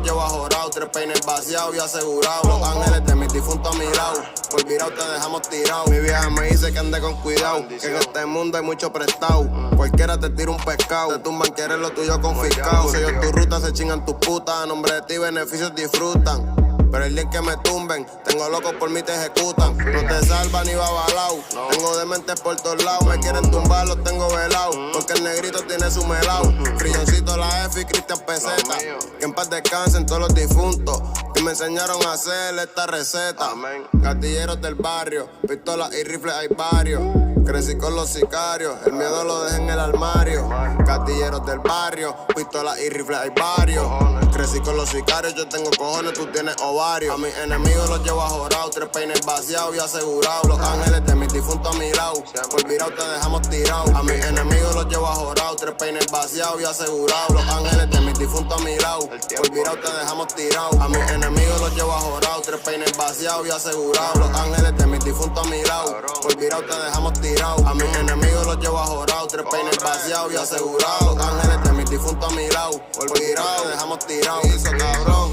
los llevo ajorados, 3 peines vaciados y asegurados. Los ángeles de mis difuntos a mi lado, por virado te dejamos tirado. Mi vieja me dice que ande con cuidado, que en este mundo hay mucho prestado. Cualquiera te tira un pescado, te tumban, quieres lo tuyo confiscado. Si yo tu ruta se chingan tus putas, a nombre de ti beneficios disfrutan. Pero el día en que me tumben, tengo locos por mí te ejecutan. No te salva ni va balao. Tengo dementes por todos lados. Me quieren tumbar, los tengo velados. Porque el negrito tiene su melao. Frilloncito la F y Cristian Peseta. Que en paz descansen todos los difuntos que me enseñaron a hacer esta receta. Gatilleros del barrio, pistolas y rifles hay varios. Crecí con los sicarios, el miedo lo dejé en el armario. Gatilleros del barrio, pistolas y rifles hay varios. Crecí con los sicarios, yo tengo cojones, tú tienes ovarios. A mis enemigos los llevo ajorados, 3 peines vaciados y asegurados. Los ángeles de mis difuntos a mi lado, por virado te dejamos tirados. A mis enemigos los llevo ajorados, 3 peines vaciados y asegurados. Los ángeles de mis difuntos a mi lado, por virado te dejamos tirados. A mis enemigos los llevo ajorados, 3 peines vaciados y asegurados. Los ángeles de mis difuntos a mi lado, por virado te dejamos tirados. A mis enemigos los llevo ajorados, 3 peines vaciados y asegurados. Los ángeles de mis difuntos a mi lado, por virado te dejamos tirados. Hizo cabrón,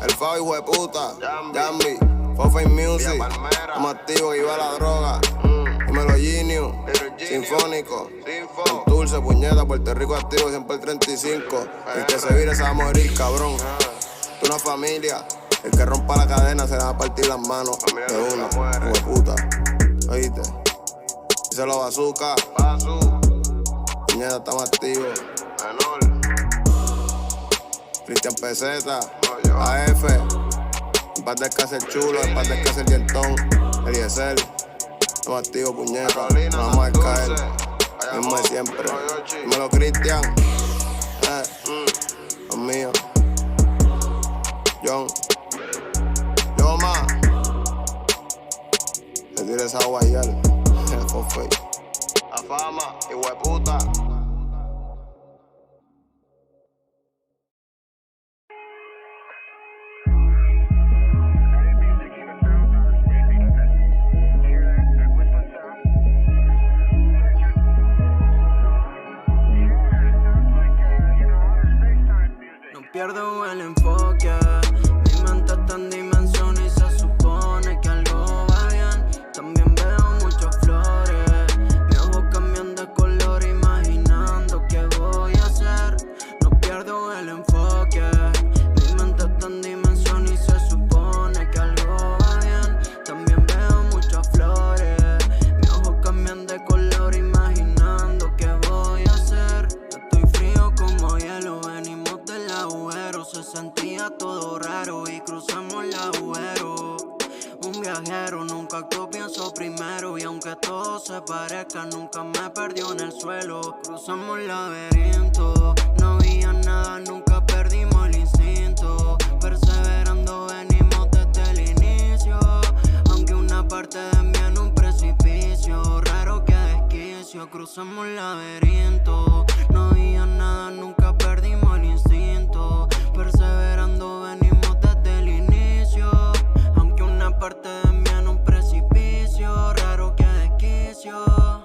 el Fao hijo de puta, Jambi, Fofay Music, estamos activos y va la droga. Dímelo Genius, Sinfónico, Dulce, puñeta, Puerto Rico activo, siempre el 35. El que se vire se va a morir, cabrón. Tú una familia, el que rompa la cadena se le va a partir las manos de uno, hijo de puta. Oíste, díselo Bazooka, puñeta, estamos activos. Cristian Peseta, AF, en paz descanse el chulo, en paz descanse el dientón, Eliezer, estamos activos, puñeta, no vamos a caer, mismo de siempre. Dímelo Cristian, los míos, John, Yoma, le tiré esa guayal, Fofey, la fama, hijo de puta. Pierdo el enfoque, mi mente está en dimensión y se supone que algo va bien. También veo muchas flores, mis ojos cambian de color imaginando qué voy a hacer. No pierdo el enfoque, mi mente está en dimensión y se supone que algo va bien. También veo muchas flores, mis ojos cambian de color imaginando qué voy a hacer. Estoy frío como hielo, venimos del agujero, se sentía todo raro y cruzamos el agujero. Un viajero nunca actuó, pienso primero, y aunque todo se parezca, nunca me perdió en el suelo. Cruzamos el laberinto, no había nada, nunca perdimos el instinto. Perseverando venimos desde el inicio, aunque una parte de mí en un precipicio. Raro que desquicio, cruzamos el laberinto, no había nada, nunca perdimos el instinto. Perseverando venimos desde el inicio, aunque una parte de mí en un precipicio. Raro que desquicio,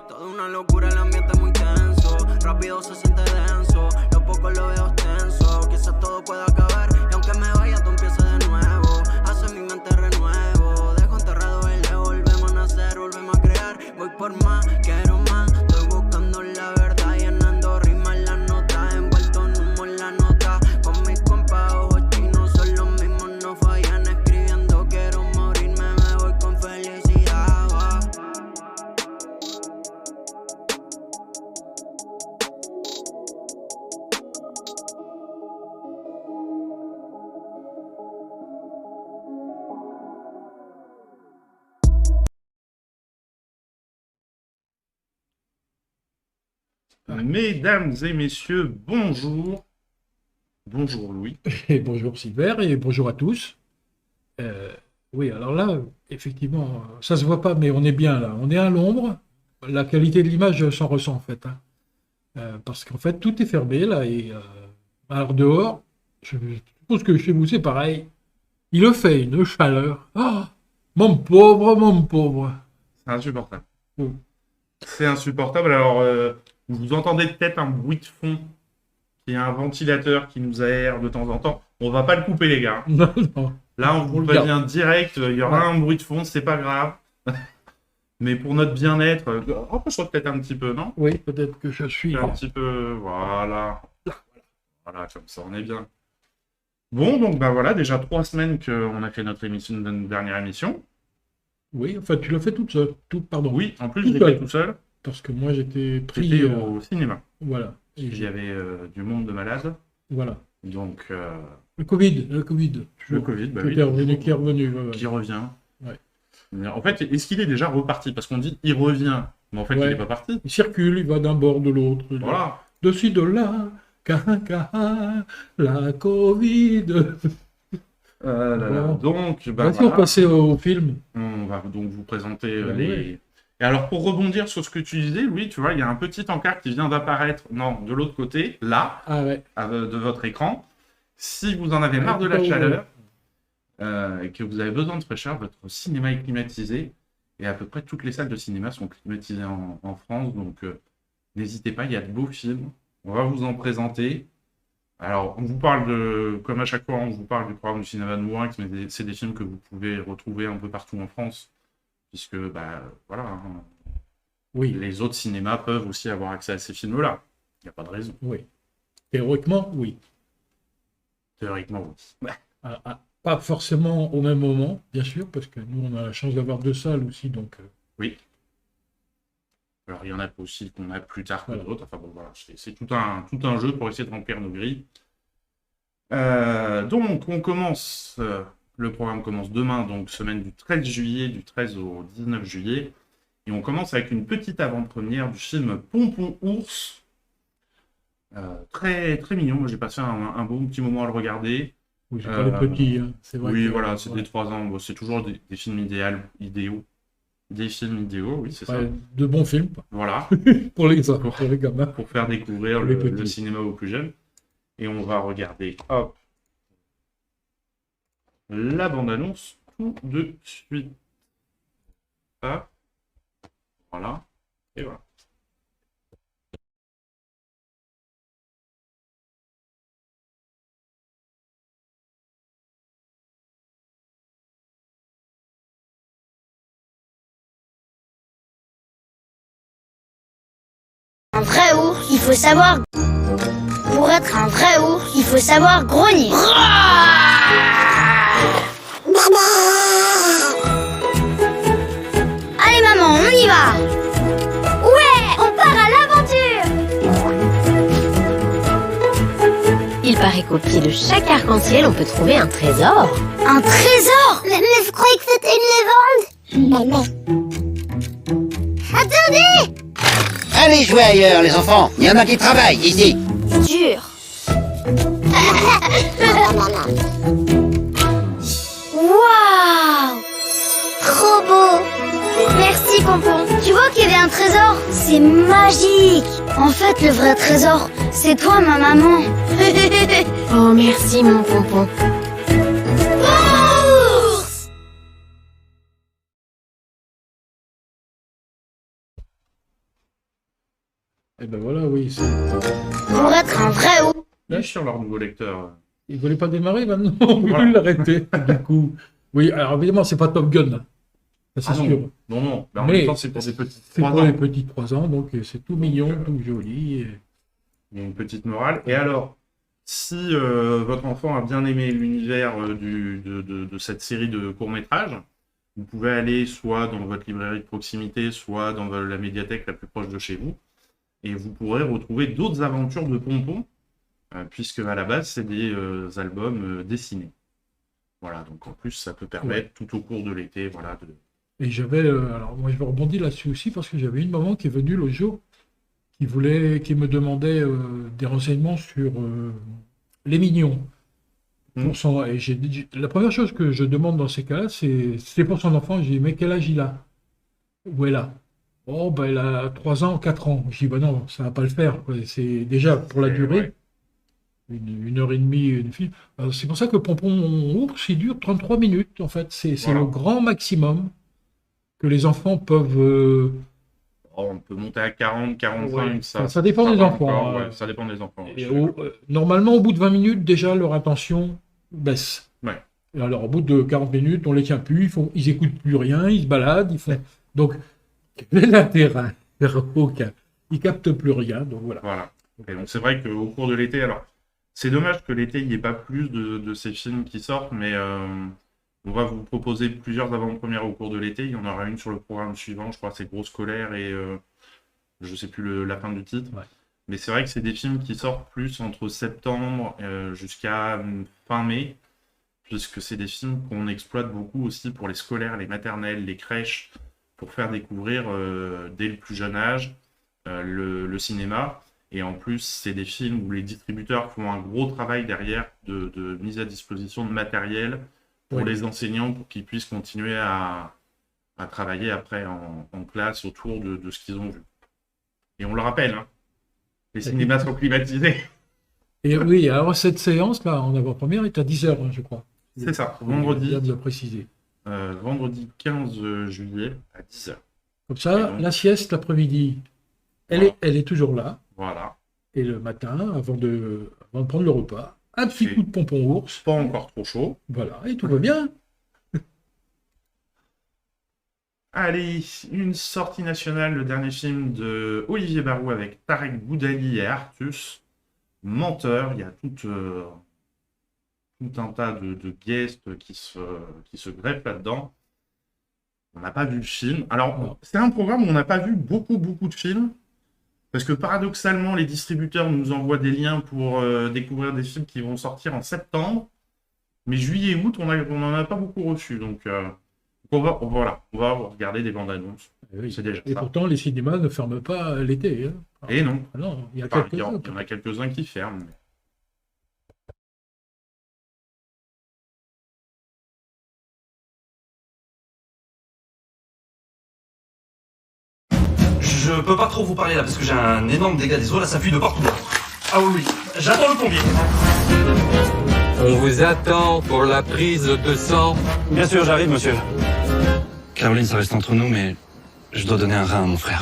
toda una locura, el ambiente muy tenso. Rápido se siente denso, lo poco lo veo extenso. Quizás todo pueda acabar y aunque me vaya todo empieza de nuevo. Hace mi mente renuevo, dejo enterrado el ego. Volvemos a nacer, volvemos a crear. Voy por más, quiero más. Estoy buscando la verdad, llenando rimas las notas, envuelto en humo en la nota. Con mis compas, ojos chinos son los mismos, no fallan escribiendo. Quiero morirme, me voy con felicidad. Va. Mesdames et messieurs, bonjour. Bonjour Louis. Et bonjour Silver et bonjour à tous. Oui, alors là, effectivement, ça se voit pas, mais on est bien là. On est à l'ombre. La qualité de l'image s'en ressent en fait. Parce qu'en fait, tout est fermé là. Et alors dehors, je suppose que chez vous c'est pareil. Il le fait une chaleur. Oh, mon pauvre, mon pauvre. C'est insupportable. Mm. C'est insupportable. Alors, vous entendez peut-être un bruit de fond qu'il y a un ventilateur qui nous aère de temps en temps. On va pas le couper, les gars. Non, non. Là, on vous le prévient direct, il y aura Ouais. un bruit de fond, c'est pas grave. Mais pour notre bien-être, rapproche-toi peut-être un petit peu, non? Oui, peut-être que je suis. Un petit peu, voilà. Voilà, comme ça, on est bien. Bon, donc bah voilà, déjà 3 semaines qu'on a fait notre dernière émission. Oui, enfin, tu l'as fait toute seule. Pardon. Oui, en plus, Tout je l'ai fait seul. tout seul. Parce que moi, j'étais pris. J'étais au cinéma. Voilà. Et Il y avait du monde de malades. Voilà. Donc, Le Covid. le toujours. Covid, bah Qui oui, était revenu, qui est revenu. Ouais, ouais. qui revient. Ouais. En fait, est-ce qu'il est déjà reparti? Parce qu'on dit il revient, mais en fait, il Ouais. n'est pas parti. Il circule, il va d'un bord de l'autre. Voilà. De ci, de là. La Covid. Là, là. Bon. Donc, bah, Vas-y, on voilà. passe au film. On va donc vous présenter Ouais, les... ouais. Et alors, pour rebondir sur ce que tu disais, Louis, tu vois, il y a un petit encart qui vient d'apparaître, non, de l'autre côté, là, Ah ouais. de votre écran. Si vous en avez marre de faut la pas chaleur, et que vous avez besoin de fraîcheur, votre cinéma est climatisé. Et à peu près toutes les salles de cinéma sont climatisées en France. Donc, n'hésitez pas, il y a de beaux films. On va vous en présenter. Alors, on vous parle comme à chaque fois, on vous parle du programme du cinéma de Mourinx, mais c'est des films que vous pouvez retrouver un peu partout en France. Puisque, bah, voilà, hein, Oui. les autres cinémas peuvent aussi avoir accès à ces films-là. Il n'y a pas de raison. Oui. Théoriquement, oui. Théoriquement, oui. Pas forcément au même moment, bien sûr, parce que nous, on a la chance d'avoir 2 salles aussi, donc Oui. Alors, il y en a aussi qu'on a plus tard que Voilà. d'autres. Enfin, bon, voilà, c'est tout un jeu pour essayer de remplir nos grilles. Donc, on commence. Le programme commence demain, donc semaine du 13 juillet, du 13 au 19 juillet. Et on commence avec une petite avant-première du film Pompon Ours. Très, très mignon. Moi, j'ai passé un bon petit moment à le regarder. oui, c'est pas les petits. Hein. C'est vrai Oui, que, voilà, c'est ouais. des 3 ans. Bon, c'est toujours des films idéaux. Des films idéaux, oui, c'est ça. Ouais, de bons films Voilà, pour les gamins. pour faire découvrir Pour les le petits. cinéma aux plus jeunes. Et on va regarder, hop, la bande-annonce tout de suite. Hop, voilà, et voilà. Un vrai ours, il faut savoir. Pour être un vrai ours, il faut savoir grogner. Allez maman, on y va. Ouais, on part à l'aventure. Il paraît qu'au pied de chaque arc-en-ciel, on peut trouver un trésor. Un trésor. Mais je croyais que c'était une légende. Attendez. Allez jouer ailleurs, les enfants. Il y en a qui travaillent ici. Dur. Waouh! Trop beau! Merci, Pompon. Tu vois qu'il y avait un trésor? C'est magique! En fait, le vrai trésor, c'est toi, ma maman. Oh, merci, mon pompon. Ours! Et ben voilà, oui. Pour être un vrai ours. Et sur leur nouveau lecteur. Ils ne voulaient pas démarrer maintenant, on Voilà. voulait l'arrêter. Du coup, oui, alors évidemment, c'est pas Top Gun, là. Ça, c'est Ah sûr. non, non. Mais en Mais même temps, c'est pour des petits C'est 3 pour ans. les petits 3 ans, donc c'est tout mignon, euh, tout joli. Il y a une petite morale. Et alors, si votre enfant a bien aimé l'univers de cette série de courts-métrages, vous pouvez aller soit dans votre librairie de proximité, soit dans la médiathèque la plus proche de chez vous, et vous pourrez retrouver d'autres aventures de Pompon, puisque à la base, c'est des albums dessinés. Qui donc en plus, ça peut permettre tout au cours de l'été, voilà, Et j'avais, alors moi je vais rebondir là-dessus aussi parce que j'avais une maman qui est venue l'autre jour qui me demandait des renseignements sur les mignons. Et la première chose que je demande dans ces cas-là, c'est pour son enfant. J'ai dit, mais quel âge il a? Où elle a? Oh, ben elle a 3 ans, 4 ans. Je dis, ben non, ça va pas le faire, quoi. C'est déjà pour la Et durée. ouais. Une heure et demie de film. C'est pour ça que Pompon Ours, il dure 33 minutes, en fait. C'est Voilà. le grand maximum que les enfants peuvent on peut monter à 40, 45. Ouais, ça dépend des va enfants, encore, hein. ouais, ça dépend des enfants. Et normalement, au bout de 20 minutes, déjà, leur attention baisse. Ouais. Et alors, au bout de 40 minutes, on les tient plus, ils écoutent plus rien, ils se baladent, ils font... Donc, quel est l'intérêt? Aucun. Ils captent plus rien, donc voilà. Voilà. Et donc c'est vrai qu'au cours de l'été, alors c'est dommage que l'été il n'y ait pas plus de ces films qui sortent, mais on va vous proposer plusieurs avant-premières au cours de l'été. Il y en aura une sur le programme suivant, je crois, c'est Grosse Colère et je sais plus la fin du titre. Ouais. Mais c'est vrai que c'est des films qui sortent plus entre septembre jusqu'à fin mai, puisque c'est des films qu'on exploite beaucoup aussi pour les scolaires, les maternelles, les crèches, pour faire découvrir dès le plus jeune âge le cinéma. Et en plus, c'est des films où les distributeurs font un gros travail derrière de mise à disposition de matériel pour les enseignants, pour qu'ils puissent continuer à travailler après en classe autour de ce qu'ils ont vu. Et on le rappelle, hein, les cinémas sont climatisés. Et oui, alors cette séance-là, en avant-première, est à 10h, hein, je crois. C'est ça, Il vendredi. vient de le préciser. Vendredi 15 juillet à 10h. Comme ça, donc, la sieste l'après-midi, elle est toujours là. Voilà. Et le matin, avant de prendre le repas, un petit coup de pompon ours. Pas encore trop chaud. Voilà, et tout va bien. Allez, une sortie nationale, le dernier film de Olivier Barou avec Tarek Boudali et Artus. Menteur, il y a tout un tas de guests qui se greffent là-dedans. On n'a pas vu le film. Alors, c'est un programme où on n'a pas vu beaucoup de films. Parce que paradoxalement, les distributeurs nous envoient des liens pour découvrir des films qui vont sortir en septembre. Mais juillet et août, on n'en a pas beaucoup reçu. Donc, on va regarder des bandes annonces. Oui. C'est déjà et ça. pourtant, les cinémas ne ferment pas l'été. Hein. Et non. Ah non, il y a Enfin, quelques-uns. il y en a quelques-uns qui ferment. Mais... Je peux pas trop vous parler là parce que j'ai un énorme dégât des eaux, là ça fuit de partout. Ah oui, j'attends le plombier. On vous attend pour la prise de sang. Bien sûr, j'arrive, monsieur. Caroline, ça reste entre nous, mais je dois donner un rein à mon frère.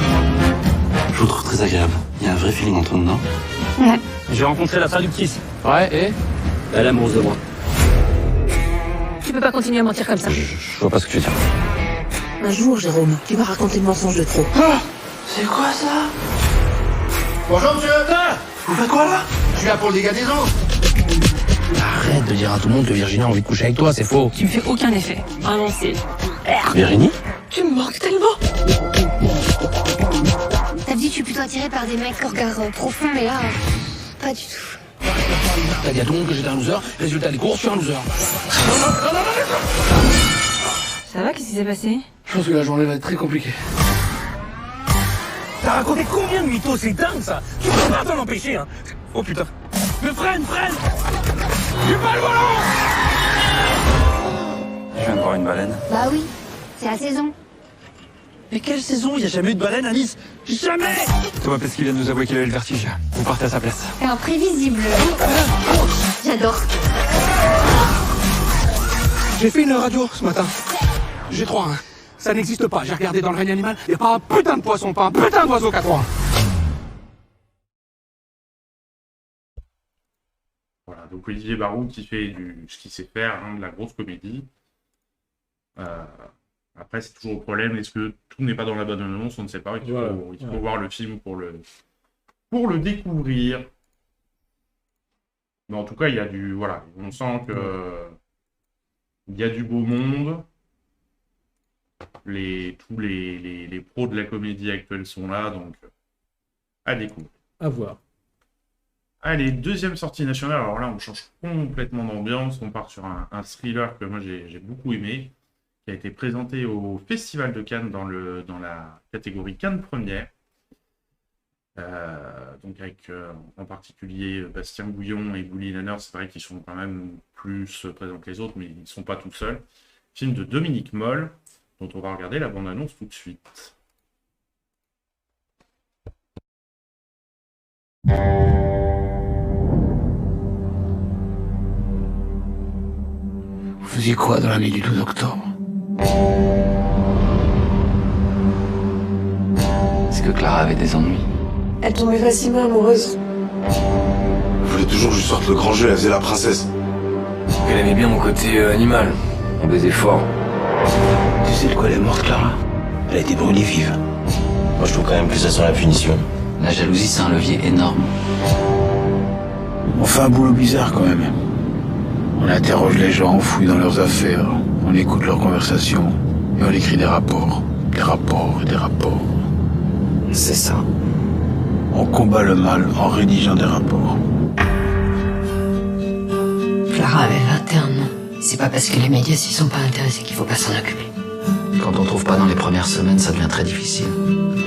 Je vous trouve très agréable. Il y a un vrai feeling entre nous, non? Ouais. J'ai rencontré la traductrice. Ouais, et Elle est amoureuse de moi. Tu peux pas continuer à mentir comme ça. Je vois pas ce que tu veux dire. Un jour, Jérôme, tu vas raconter le mensonge de trop. C'est quoi ça? Bonjour monsieur. Vous faites quoi là? Je suis là pour le dégât des eaux. Arrête de dire à tout le monde que Virginie a envie de coucher avec toi, c'est faux. Tu me fais aucun effet. Vraiment, c'est... Virginie? Tu me manques tellement. T'as dit que je suis plutôt attirée par des mecs au regard profond, mais là, pas du tout. T'as dit à tout le monde que j'étais un loser, résultat des courses, je suis un loser. Ça va, qu'est-ce qui s'est passé? Je pense que la journée va être très compliquée. T'as raconté combien de mythos? C'est dingue ça! Tu peux pas t'en empêcher, hein! Oh putain! Mais freine! J'ai pas le volant! Je viens de voir une baleine. Bah oui, c'est la saison. Mais quelle saison? Il y a jamais eu de baleine à Nice! Jamais! Thomas Pesquet vient de nous avouer qu'il avait le vertige. Vous partez à sa place. C'est imprévisible. J'adore. J'ai fait une radio ce matin. J'ai 3-1. Ça n'existe pas. J'ai regardé dans le règne animal. Il n'y a pas un putain de poisson, pas un putain d'oiseau qu'à 3. Voilà, donc Olivier Barou qui fait ce qu'il sait faire, hein, de la grosse comédie. Après, c'est toujours le problème, est-ce que tout n'est pas dans la bonne annonce? On ne sait pas. Il faut voir le film pour le découvrir. Mais en tout cas, il y a du... Voilà, on sent que... Il y a du beau monde. Tous les pros de la comédie actuelle sont là, donc à découvrir. À voir. Allez, deuxième sortie nationale. Alors là, on change complètement d'ambiance. On part sur un thriller que moi j'ai beaucoup aimé, qui a été présenté au Festival de Cannes dans la catégorie Cannes Première. Donc avec en particulier Bastien Bouillon et Bouli Lanner, c'est vrai qu'ils sont quand même plus présents que les autres, mais ils ne sont pas tout seuls. Film de Dominique Moll, dont on va regarder la bande-annonce tout de suite. Vous faisiez quoi dans la nuit du 12 octobre? C'est que Clara avait des ennuis. Elle tombait facilement amoureuse. Je voulais toujours que je sorte le grand jeu, elle faisait la princesse. Elle aimait bien mon côté animal. On baisait fort. Tu sais de quoi elle est morte, Clara? Elle a été brûlée vive. Moi, je trouve quand même que ça sent la punition. La jalousie, c'est un levier énorme. On fait un boulot bizarre quand même. On interroge les gens, on fouille dans leurs affaires, on écoute leurs conversations, et on écrit des rapports. Des rapports et des rapports. C'est ça. On combat le mal en rédigeant des rapports. Clara avait 21 ans. C'est pas parce que les médias s'y sont pas intéressés qu'il faut pas s'en occuper. Quand on trouve pas dans les premières semaines, ça devient très difficile.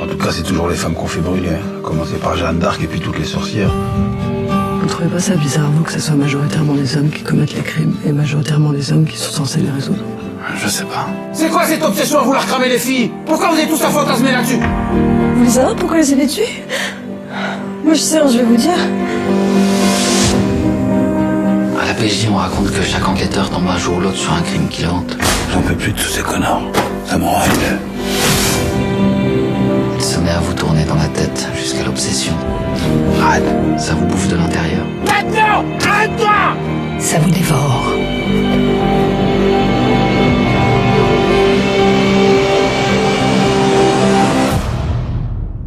En tout cas, c'est toujours les femmes qu'on fait brûler. À commencer par Jeanne d'Arc et puis toutes les sorcières. Vous trouvez pas ça bizarre, vous, que ce soit majoritairement les hommes qui commettent les crimes et majoritairement les hommes qui sont censés les résoudre? Je sais pas. C'est quoi cette obsession à vouloir cramer les filles? Pourquoi vous êtes tous à fantasmer là-dessus? Vous voulez savoir pourquoi elle s'est fait tuer? Moi je sais, je vais vous dire. À la PJ, on raconte que chaque enquêteur tombe un jour ou l'autre sur un crime qui le hante. J'en peux plus de tous ces connards. Ça me rend haineux. Il se met à vous tourner dans la tête jusqu'à l'obsession. Arrête, ça vous bouffe de l'intérieur. Maintenant! Arrête-toi! Ça vous dévore.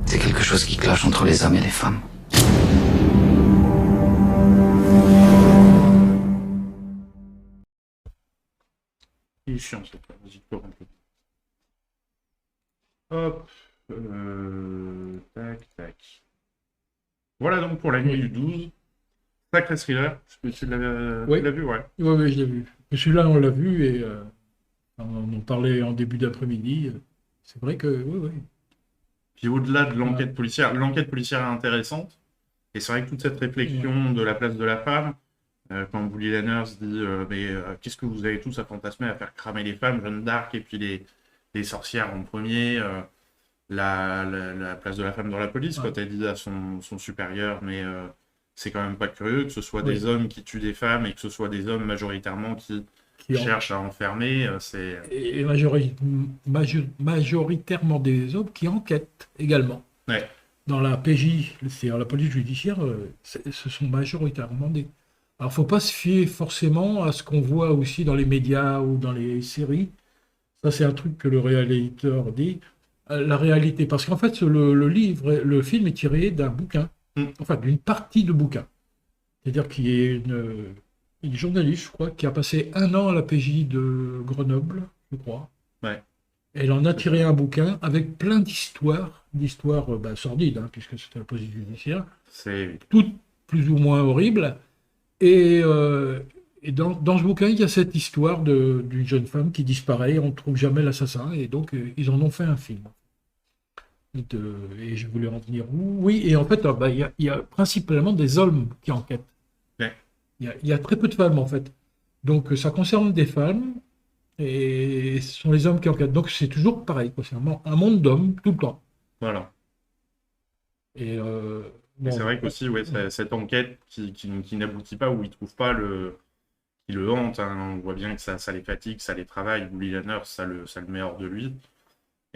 C'est quelque chose qui cloche entre les hommes et les femmes. Il est chiant, c'est pas. Vas-y, tu peux rentrer. Hop. Tac, tac. Voilà donc pour la nuit du 12. Sacré thriller. Tu l'as Oui. tu l'as vu, ouais. Oui, je l'ai vu. Et celui-là, on l'a vu et on en parlait en début d'après-midi. C'est vrai que, oui. Puis au-delà de l'enquête policière est intéressante. Et c'est vrai que toute cette réflexion de la place de la femme, quand Bully Lanners dit qu'est-ce que vous avez tous à fantasmer à faire cramer les femmes, Jeanne d'Arc et puis les sorcières en premier, la place de la femme dans la police, quand elle dit à son supérieur, mais c'est quand même pas curieux que ce soit des hommes qui tuent des femmes et que ce soit des hommes majoritairement qui cherchent à enfermer. Et majoritairement des hommes qui enquêtent également. Ouais. Dans la PJ, c'est-à-dire la police judiciaire, ce sont majoritairement des... Alors, faut pas se fier forcément à ce qu'on voit aussi dans les médias ou dans les séries. Ça, c'est un truc que le réalisateur dit. La réalité, parce qu'en fait, le film est tiré d'un bouquin, enfin d'une partie de bouquin. C'est-à-dire qu'il y a une journaliste, je crois, qui a passé 1 an à la PJ de Grenoble, je crois. Ouais. Elle en a tiré un bouquin avec plein d'histoires sordides, puisque c'était la police judiciaire, toutes plus ou moins horribles. Et dans ce bouquin, il y a cette histoire d'une jeune femme qui disparaît, on ne trouve jamais l'assassin, et donc ils en ont fait un film. Et je voulais en venir où? Oui, et en fait, il y a principalement des hommes qui enquêtent. Ouais. Il y a très peu de femmes, en fait. Donc ça concerne des femmes, et ce sont les hommes qui enquêtent. Donc c'est toujours pareil, quoi. C'est un monde d'hommes, tout le temps. Voilà. Et c'est vrai qu'aussi, cette enquête qui n'aboutit pas, où ils ne trouvent pas qui le hante, on voit bien que ça les fatigue, ça les travaille. Bully Lanners, ça le met hors de lui.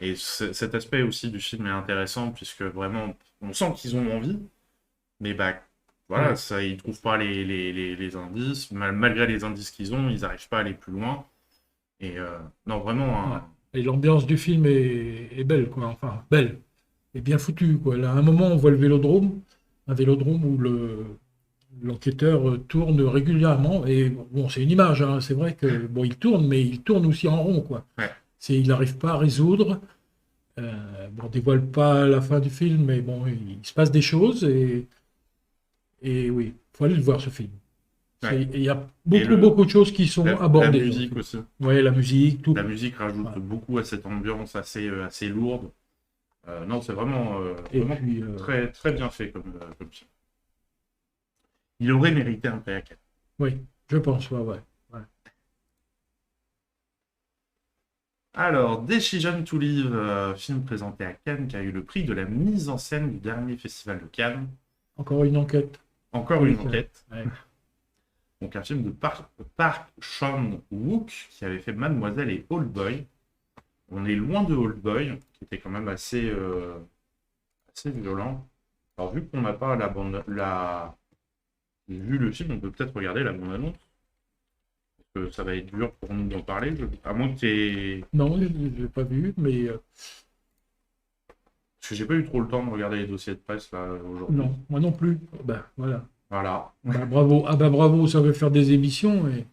Et cet aspect aussi du film est intéressant, puisque vraiment, on sent qu'ils ont envie, mais ils ne trouvent pas les indices. Malgré les indices qu'ils ont, ils n'arrivent pas à aller plus loin. Et non, vraiment... Et l'ambiance du film est belle, quoi. Enfin, belle. Et bien foutue, quoi. Là, à un moment, on voit un vélodrome où l'enquêteur tourne régulièrement. Et bon, c'est une image, c'est vrai que il tourne, mais il tourne aussi en rond, quoi. Ouais. Il n'arrive pas à résoudre. On ne dévoile pas la fin du film, mais bon, il se passe des choses. Et oui, il faut aller le voir, ce film. Ouais. Il y a beaucoup de choses qui sont abordées. La musique aussi. Oui, la musique, tout. La musique rajoute beaucoup à cette ambiance assez lourde. Non, c'est vraiment, très, très bien fait comme film. Il aurait mérité un prix à Cannes. Oui, je pense, ouais. Alors, Decision to Live, film présenté à Cannes, qui a eu le prix de la mise en scène du dernier festival de Cannes. Encore une enquête. Ouais. Donc un film de Park Chan-wook, qui avait fait Mademoiselle et Old Boy. On est loin de Old Boy, qui était quand même assez C'est violent. Alors, vu qu'on n'a pas vu le film, on peut peut-être regarder la bande-annonce. Parce que ça va être dur pour nous d'en parler. À moins que tu Non, je l'ai pas vu, mais Parce que j'ai pas eu trop le temps de regarder les dossiers de presse là aujourd'hui. non, moi non plus. Ben voilà. Voilà. Bah, bravo. Ah bah bravo, ça veut faire des émissions. Et...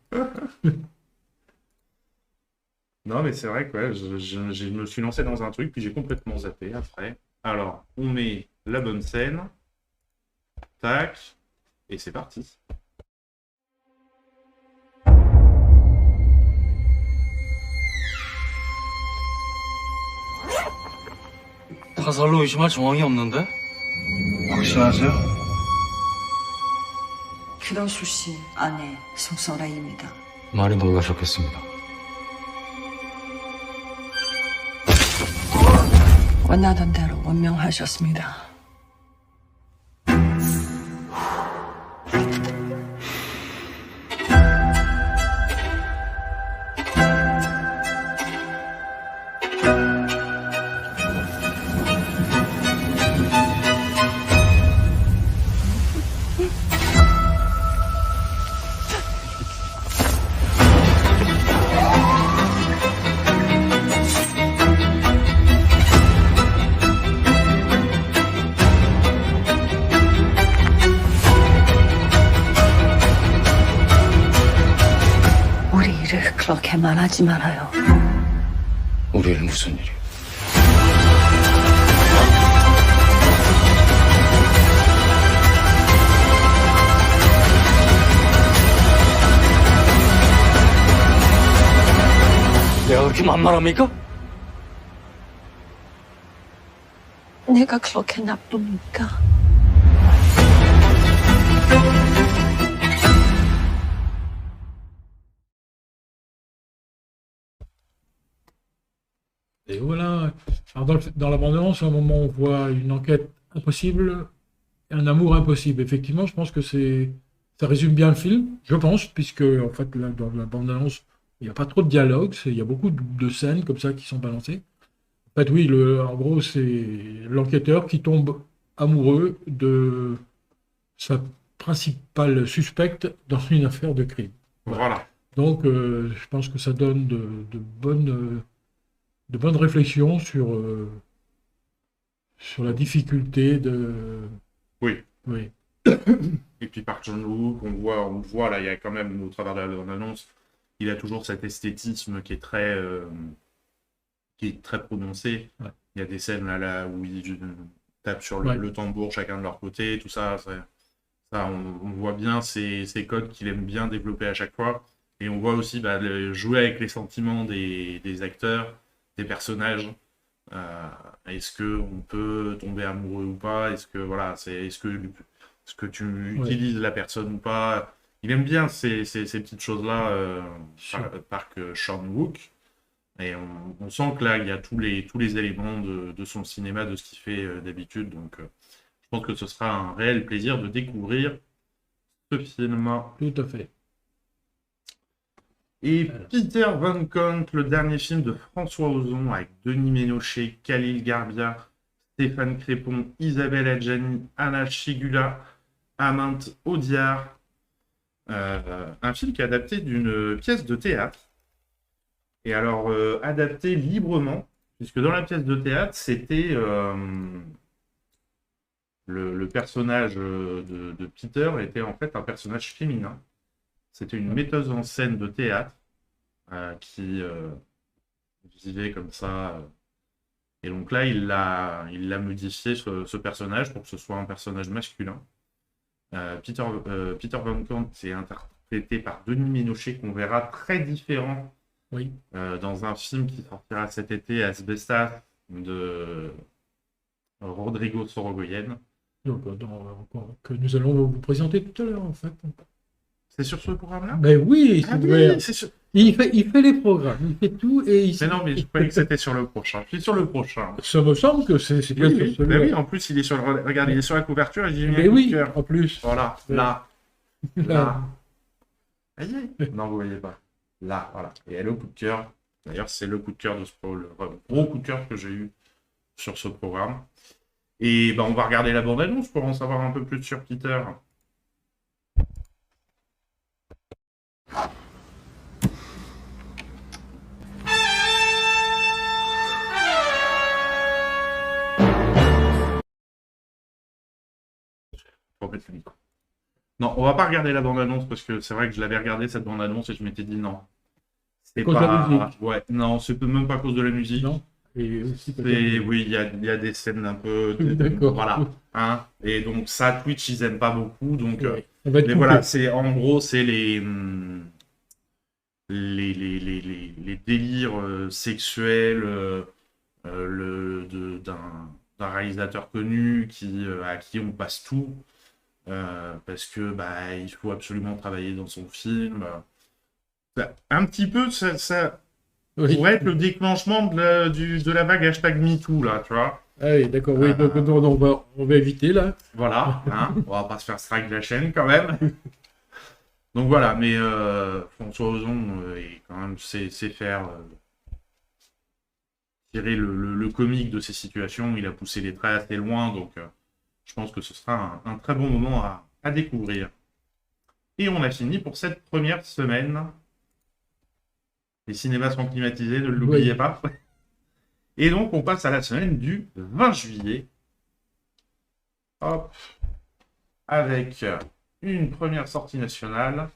Non, mais c'est vrai que ouais, je me suis lancé dans un truc, puis j'ai complètement zappé après. Alors, on met la bonne scène. Tac. Et c'est parti. 타살로 의심할 정황이 없는데? 확신하세요? 규동술 씨 아내 송설아입니다. 많이 놀라셨겠습니다. 원하던 대로 원명하셨습니다. 우리 일을 그렇게 말하지 말아요. 우리 일 무슨 일이? 내가 그렇게 만만합니까? 내가 그렇게 나쁩니까? Et voilà. Alors dans la bande-annonce, à un moment, on voit une enquête impossible et un amour impossible. Effectivement, je pense que ça résume bien le film, je pense, puisque en fait, là, dans la bande-annonce, il n'y a pas trop de dialogue, il y a beaucoup de scènes comme ça qui sont balancées. En fait, oui, en gros, c'est l'enquêteur qui tombe amoureux de sa principale suspecte dans une affaire de crime. Voilà. Donc, je pense que ça donne de bonnes réflexions sur la difficulté de... Oui. Oui. Et puis par John Woo, on le voit là, il y a quand même, au travers de l'annonce, il a toujours cet esthétisme qui est très prononcé. Ouais. Il y a des scènes là où il tape sur le tambour chacun de leur côté, tout ça. On voit bien ces codes qu'il aime bien développer à chaque fois. Et on voit aussi jouer avec les sentiments des acteurs, des personnages. Est-ce qu'on peut tomber amoureux ou pas? Est-ce que tu utilises la personne ou pas? Il aime bien ces petites choses-là, Park Chan-wook. Et on sent que là, il y a tous les éléments de son cinéma, de ce qu'il fait d'habitude. Donc, je pense que ce sera un réel plaisir de découvrir ce film. Tout à fait. Et Peter Van Cont, le dernier film de François Ozon avec Denis Ménochet, Khalil Garbia, Stéphane Crépon, Isabelle Adjani, Anna Chigula, Amint Audiard. Un film qui est adapté d'une pièce de théâtre. Et alors, adapté librement, puisque dans la pièce de théâtre, c'était le personnage de Peter était en fait un personnage féminin. C'était une metteuse en scène de théâtre qui vivait comme ça. Et donc là, il l'a modifié, ce personnage, pour que ce soit un personnage masculin. Peter Van Cont est interprété par Denis Ménochet, qu'on verra très différent dans un film qui sortira cet été, Asbestas, de Rodrigo Sorogoyen. Donc, que nous allons vous présenter tout à l'heure, en fait. C'est sur ce programme-là? Ben oui, c'est sûr. Il fait les programmes, il fait tout et il... Mais non, mais je croyais que c'était sur le prochain. Je suis sur le prochain. Ça me semble que c'est bien sur celui-là. Oui, en plus, il est sur regarde, il est sur la couverture et j'ai mis un coup de cœur. En plus. Voilà, là. Voyez? Non, vous voyez pas. Là, voilà. Et elle est au coup de cœur. D'ailleurs, c'est le coup de cœur de le gros coup de cœur que j'ai eu sur ce programme. Et ben, on va regarder la bande-annonce pour en savoir un peu plus sur Peter. Faut mettre le micro. Non, on va pas regarder la bande-annonce parce que c'est vrai que je l'avais regardé cette bande-annonce et je m'étais dit non. C'est cause de la musique. Ouais, non, c'est même pas à cause de la musique. Non. Et aussi Oui, il y a des scènes un peu. D'accord. Voilà. Hein. Et donc ça, Twitch, ils aiment pas beaucoup. Donc, Ouais. On va être mais coupé. voilà, c'est en gros, c'est les délires sexuels d'un réalisateur connu à qui on passe tout. Parce que bah, il faut absolument travailler dans son film. Un petit peu, ça pourrait être le déclenchement de la vague hashtag MeToo, là, tu vois. Ah oui, d'accord, oui, donc on va éviter, là. Voilà, hein, on va pas se faire strike de la chaîne, quand même. Donc voilà, mais François Ozon, quand même, sait faire tirer le comique de ces situations. Il a poussé les traits assez loin, donc je pense que ce sera un très bon moment à découvrir. Et on a fini pour cette première semaine. Les cinémas sont climatisés, ne l'oubliez pas. Et donc, on passe à la semaine du 20 juillet. Hop. Avec une première sortie nationale,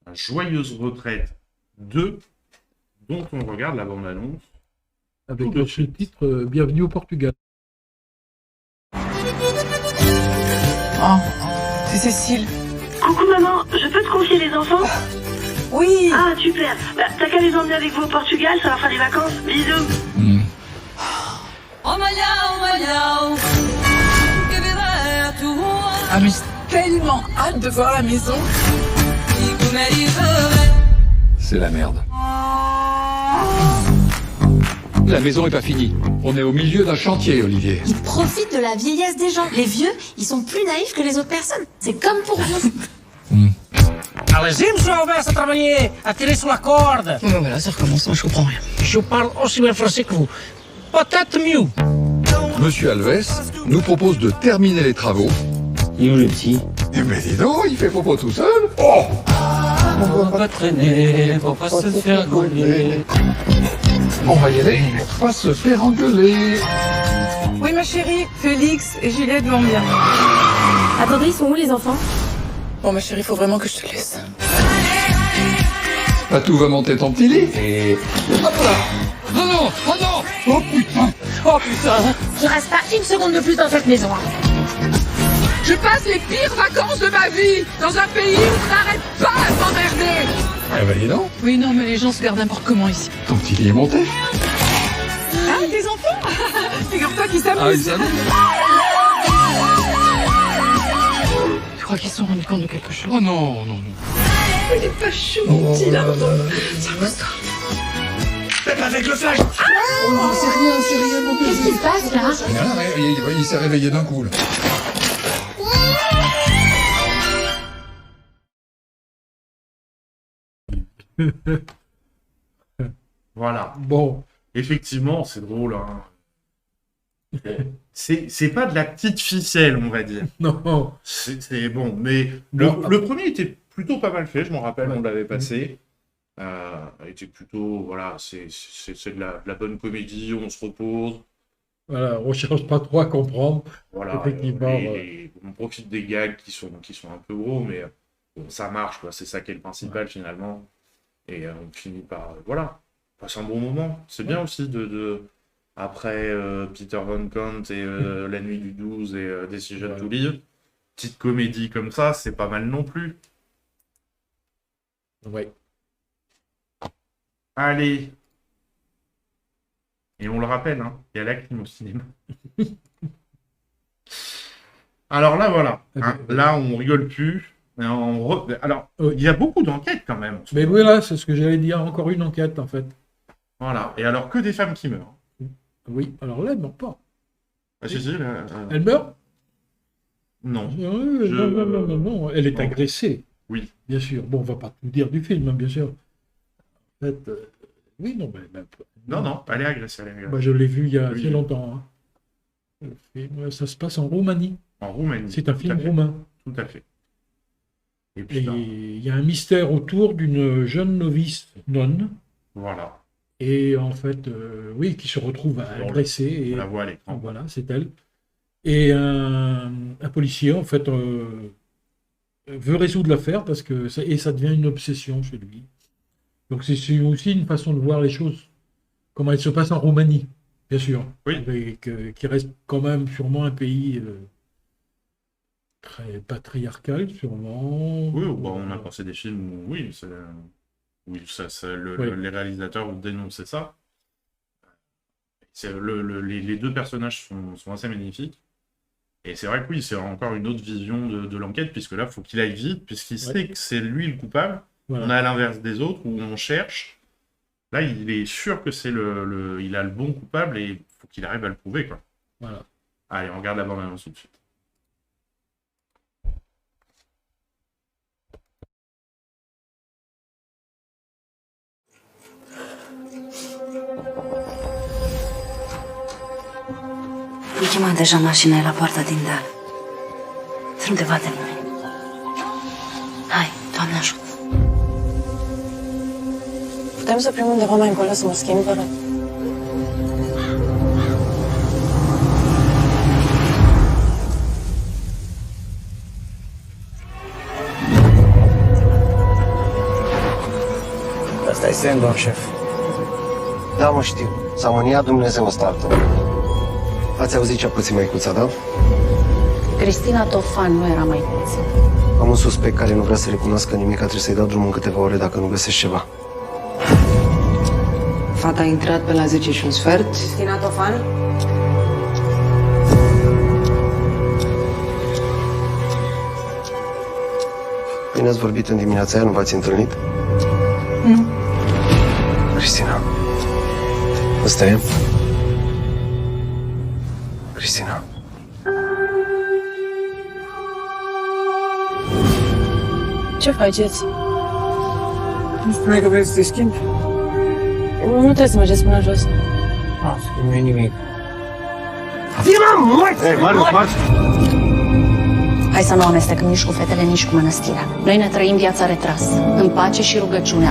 la Joyeuse Retraite 2, dont on regarde la bande-annonce. Avec ce titre, Bienvenue au Portugal. Oh, c'est Cécile. Coucou maman, je peux te confier les enfants? Oui. Ah super, bah, t'as qu'à les emmener avec vous au Portugal, ça leur fera des vacances. Bisous. Ah mais j'ai tellement hâte de voir la maison. C'est la merde. La maison est pas finie. On est au milieu d'un chantier, Olivier. Ils profitent de la vieillesse des gens. Les vieux, ils sont plus naïfs que les autres personnes. C'est comme pour vous. Allez-y, monsieur Alves, à travailler, à tirer sur la corde. Ouais, voilà, ça recommence, moi je comprends rien. Je parle aussi bien français que vous. Peut-être mieux. Monsieur Alves nous propose de terminer les travaux. Et où le petit? Eh ben dis donc, il fait popo tout seul. Oh! On va pas traîner, faut pas se faire gauler. On va y aller, on va se faire engueuler. Oui ma chérie, Félix et Juliette vont bien. Attendez, ils sont où les enfants? Bon ma chérie, faut vraiment que je te laisse. Patou va monter ton petit lit. Et... Hop là! Non, non! Oh non! Oh putain! Oh putain. Je reste pas une seconde de plus dans cette maison. Je passe les pires vacances de ma vie dans un pays où on n'arrête pas à s'emmerder. Eh ben dis donc. Oui non mais les gens se gardent n'importe comment ici. Ton petit lit est monté. Ah des enfants. Figure-toi qu'ils s'amusent. Ah, ils s'amusent. Je crois qu'ils se sont rendus compte de quelque chose. Oh non, non, non. Il est pas chou mon petit là. Ça va ça. Faites avec le flash. Oh, c'est rien, mon petit. Qu'est-ce qui se passe là? Il s'est réveillé d'un coup, là. Voilà. Bon. Effectivement, c'est drôle. Hein. C'est pas de la petite ficelle, on va dire. Non. C'est bon, mais le premier était plutôt pas mal fait, je m'en rappelle, on l'avait passé. Était plutôt, voilà, c'est de la bonne comédie, on se repose. Voilà, on cherche pas trop à comprendre. Voilà, effectivement. On profite des gags qui sont un peu gros, mais bon, ça marche, quoi. C'est ça qui est le principal finalement. Et on finit par, voilà, passer un bon moment. C'est bien aussi après Peter Von Kant et La Nuit du 12 et Decision to Live, petite comédie comme ça, c'est pas mal non plus. Ouais. Allez. Et on le rappelle, hein, il y a la clim au cinéma. Alors là, voilà. Hein, là, on rigole plus. Alors, il y a beaucoup d'enquêtes quand même. Mais voilà, c'est ce que j'allais dire. Encore une enquête, en fait. Voilà. Et alors, que des femmes qui meurent. Oui, alors là, elle meurt pas. Ah, si, Elle meurt? Non. Non. Elle est agressée. Oui. Bien sûr. Bon, on va pas tout dire du film, hein, bien sûr. En fait, oui, non, mais... Non, elle est agressée. Bah, je l'ai vu il y a assez longtemps. Hein. Le film, ça se passe en Roumanie. En Roumanie. C'est un film roumain. Tout à fait. Et Et puis, il y a un mystère autour d'une jeune novice nonne. voilà. Et en fait, oui, qui se retrouve agressée. Et, On la voit à l'écran. voilà, c'est elle. Et un policier, en fait, veut résoudre l'affaire parce que ça devient une obsession chez lui. Donc c'est aussi une façon de voir les choses, comment elles se passent en Roumanie, bien sûr. Oui. Qui reste quand même sûrement un pays très patriarcal, sûrement. Oui, bon, on a pensé des films où, oui, les réalisateurs ont dénoncé ça. Les deux personnages sont assez magnifiques. Et c'est vrai que oui, c'est encore une autre vision de l'enquête, puisque là, il faut qu'il aille vite, puisqu'il sait que c'est lui le coupable. Voilà. On est à l'inverse des autres, où on cherche. Là, il est sûr que c'est il a le bon coupable, et il faut qu'il arrive à le prouver, quoi. Voilà. Allez, on regarde la bande-annonce tout de suite. Am chemat deja mașina e la poarta din deal. Să nu te vadă nimeni. Hai, Doamne ajută. Putem să primim undeva mai încolo să mă schimb, vă rog? Asta e semn, domn șef. Da, mă știu. S-a mâniat Dumnezeu ăsta al tău. Ați auzit ce-a pățit măicuța, da? Cristina Tofan nu era măicuță. Am un suspect care nu vrea să recunoască nimic, trebuie să-i dau drumul în câteva ore dacă nu găsești ceva. Fata a intrat pe la 10:15. Cristina Tofan? Bine ați vorbit în dimineața aia, nu v-ați întâlnit? Nu. Cristina. Ăsta e? Cristina. Ce faceți? Nu spuneai că vrei să te schimbi? Nu trebuie să mergeți până jos. Nu e nimic. Vino, morți! Ei, Marius, marți! Hai să nu amestecăm nici cu fetele, nici cu mănăstirea. Noi ne trăim viața retras, în pace și rugăciunea.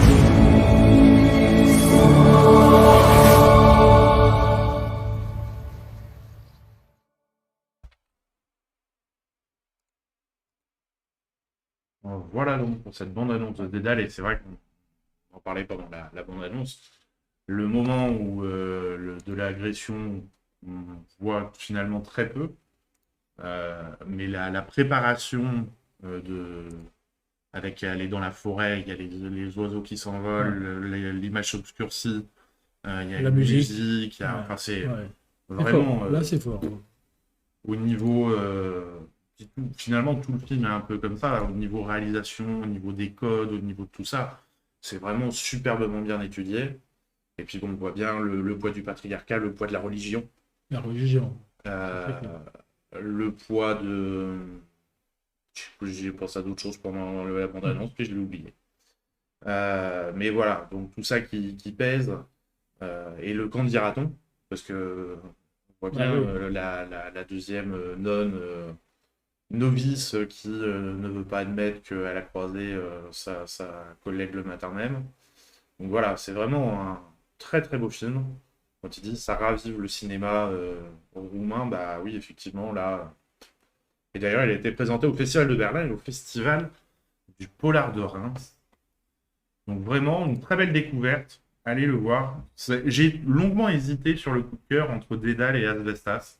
Voilà donc pour cette bande-annonce de Dédale, et c'est vrai qu'on en parlait pendant la bande-annonce, le moment où de l'agression, on voit finalement très peu, mais la préparation avec aller dans la forêt, il y a les oiseaux qui s'envolent, l'image s'obscurcit, il y a la musique, il y a, enfin c'est vraiment... Là c'est fort. Au niveau... finalement, tout le film est un peu comme ça, au niveau réalisation, au niveau des codes, au niveau de tout ça. C'est vraiment superbement bien étudié. Et puis, bon, on voit bien le poids du patriarcat, le poids de la religion. La religion. Le poids de... J'ai pensé à d'autres choses pendant la bande-annonce, puis je l'ai oublié. Mais voilà, donc tout ça qui pèse. Et le qu'en dira-t-on? Parce que on voit bien la deuxième nonne... novice qui ne veut pas admettre qu'elle a croisé sa collègue le matin même. Donc voilà, c'est vraiment un très très beau film. Quand il dit ça ravive le cinéma roumain, bah oui, effectivement, là. Et d'ailleurs, il a été présenté au Festival de Berlin et au Festival du Polar de Reims. Donc vraiment, une très belle découverte. Allez le voir. J'ai longuement hésité sur le coup de cœur entre Dédale et Asbestas.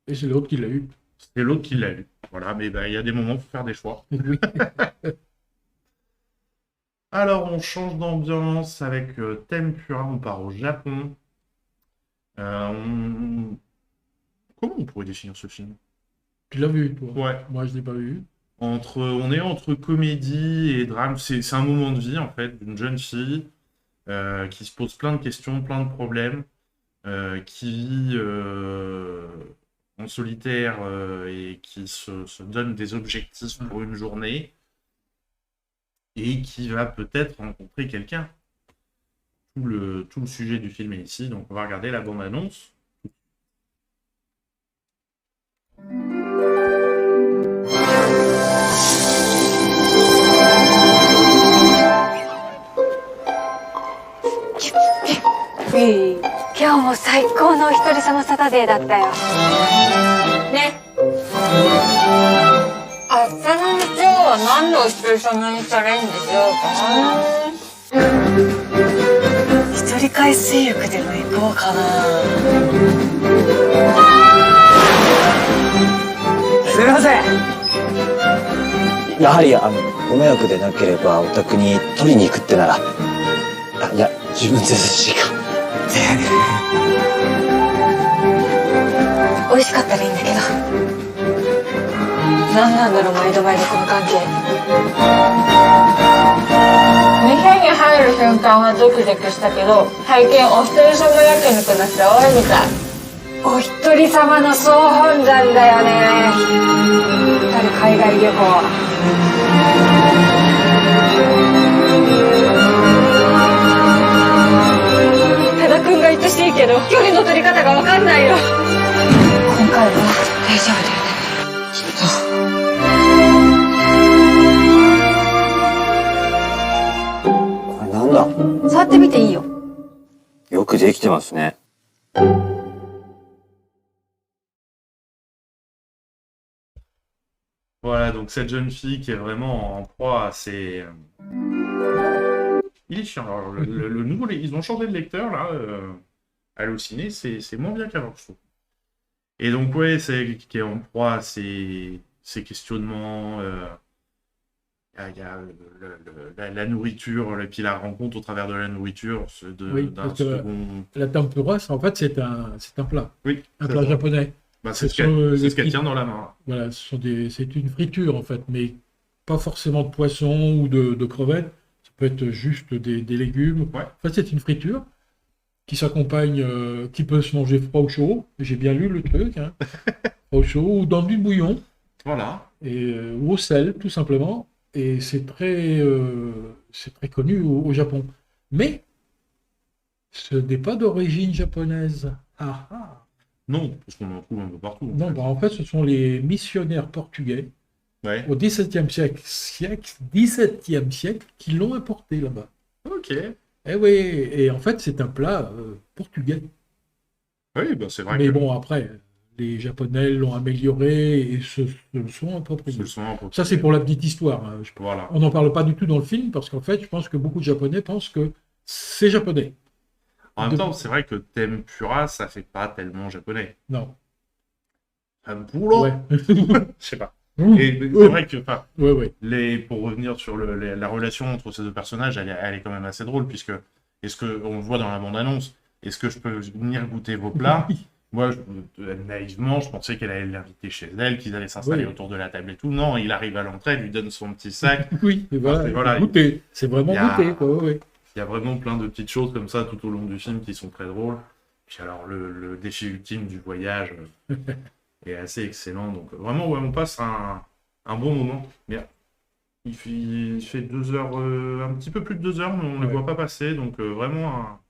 Et c'est l'autre qui l'a eu. C'est l'autre qui l'a eu. Voilà, mais il y a des moments où il faut faire des choix. Oui. Alors, on change d'ambiance avec Tempura, on part au Japon. Comment on pourrait définir ce film? Tu l'as vu, toi? Ouais. Moi, je ne l'ai pas vu. On est entre comédie et drame. C'est un moment de vie, en fait, d'une jeune fille qui se pose plein de questions, plein de problèmes, qui vit... en solitaire et qui se donne des objectifs pour une journée et qui va peut-être rencontrer quelqu'un. Tout le sujet du film est ici, donc on va regarder la bande-annonce 今日も最高のお一人様サタデーだったよ。ね。明日の日曜は何のお一人様にチャレンジしようかな。一人海水浴でも行こうかな。すみません。やはりご迷惑でなければお宅に取りに行くってなら、いや自分で寿司か。美味しかったらいいんだけど。何なんだろう毎度毎度この関係。店に入る瞬間はドキドキしたけど、最近お一人様焼肉の人多いみたい。お一人様の総本山だよね。海外旅行。多田くんが言ってしいけど距離の取り方が分かんないよ。今回は大丈夫だよね。きっと。これなんだ？触ってみていいよ。よくできてますね。Voilà, donc cette jeune fille qui est vraiment en proie à ses... Il est chiant. Alors, le nouveau, ils ont changé de lecteur, là, Allociné, c'est moins bien qu'avant, je trouve. Et donc, ouais, c'est qui est en proie à ses questionnements. Il y a la nourriture, et puis la rencontre au travers de la nourriture. Oui, parce que la tempura, en fait, c'est un plat. Oui. Un plat japonais. Bah, c'est ce qu'elle tient dans la main. Voilà, c'est une friture en fait, mais pas forcément de poisson ou de crevettes. Ça peut être juste des légumes. Ouais. En fait, c'est une friture qui s'accompagne, qui peut se manger froid ou chaud. J'ai bien lu le truc, hein. Froid ou chaud, ou dans du bouillon. Voilà. Ou au sel, tout simplement. Et c'est très connu au Japon. Mais ce n'est pas d'origine japonaise. Ah ah. Non, parce qu'on en trouve un peu partout. Non, bah en fait, ce sont les missionnaires portugais au XVIIe siècle qui l'ont importé là-bas. Ok. Et oui, et en fait, c'est un plat portugais. Oui, bah c'est vrai. Mais bon, après, les Japonais l'ont amélioré et se le sont appropriés. Ça, c'est pour la petite histoire. Hein. Voilà. On n'en parle pas du tout dans le film parce qu'en fait, je pense que beaucoup de Japonais pensent que c'est japonais. En même temps, c'est vrai que tempura, ça fait pas tellement japonais. Non. Un boulot. Ouais. Je sais pas. Et c'est vrai que, pour revenir sur la relation entre ces deux personnages, elle est quand même assez drôle, puisque, on le voit dans la bande-annonce, est-ce que je peux venir goûter vos plats? Moi, naïvement, je pensais qu'elle allait l'inviter chez elle, qu'ils allaient s'installer autour de la table et tout. Non, il arrive à l'entrée, lui donne son petit sac. Oui, et voilà, goûter. C'est vraiment goûter, quoi. Ouais. Il y a vraiment plein de petites choses comme ça tout au long du film qui sont très drôles. Puis alors, le défi ultime du voyage est assez excellent. Donc vraiment, ouais, on passe un bon moment. Bien. Il fait 2 heures, un petit peu plus de 2 heures, mais on ne les voit pas passer. Donc vraiment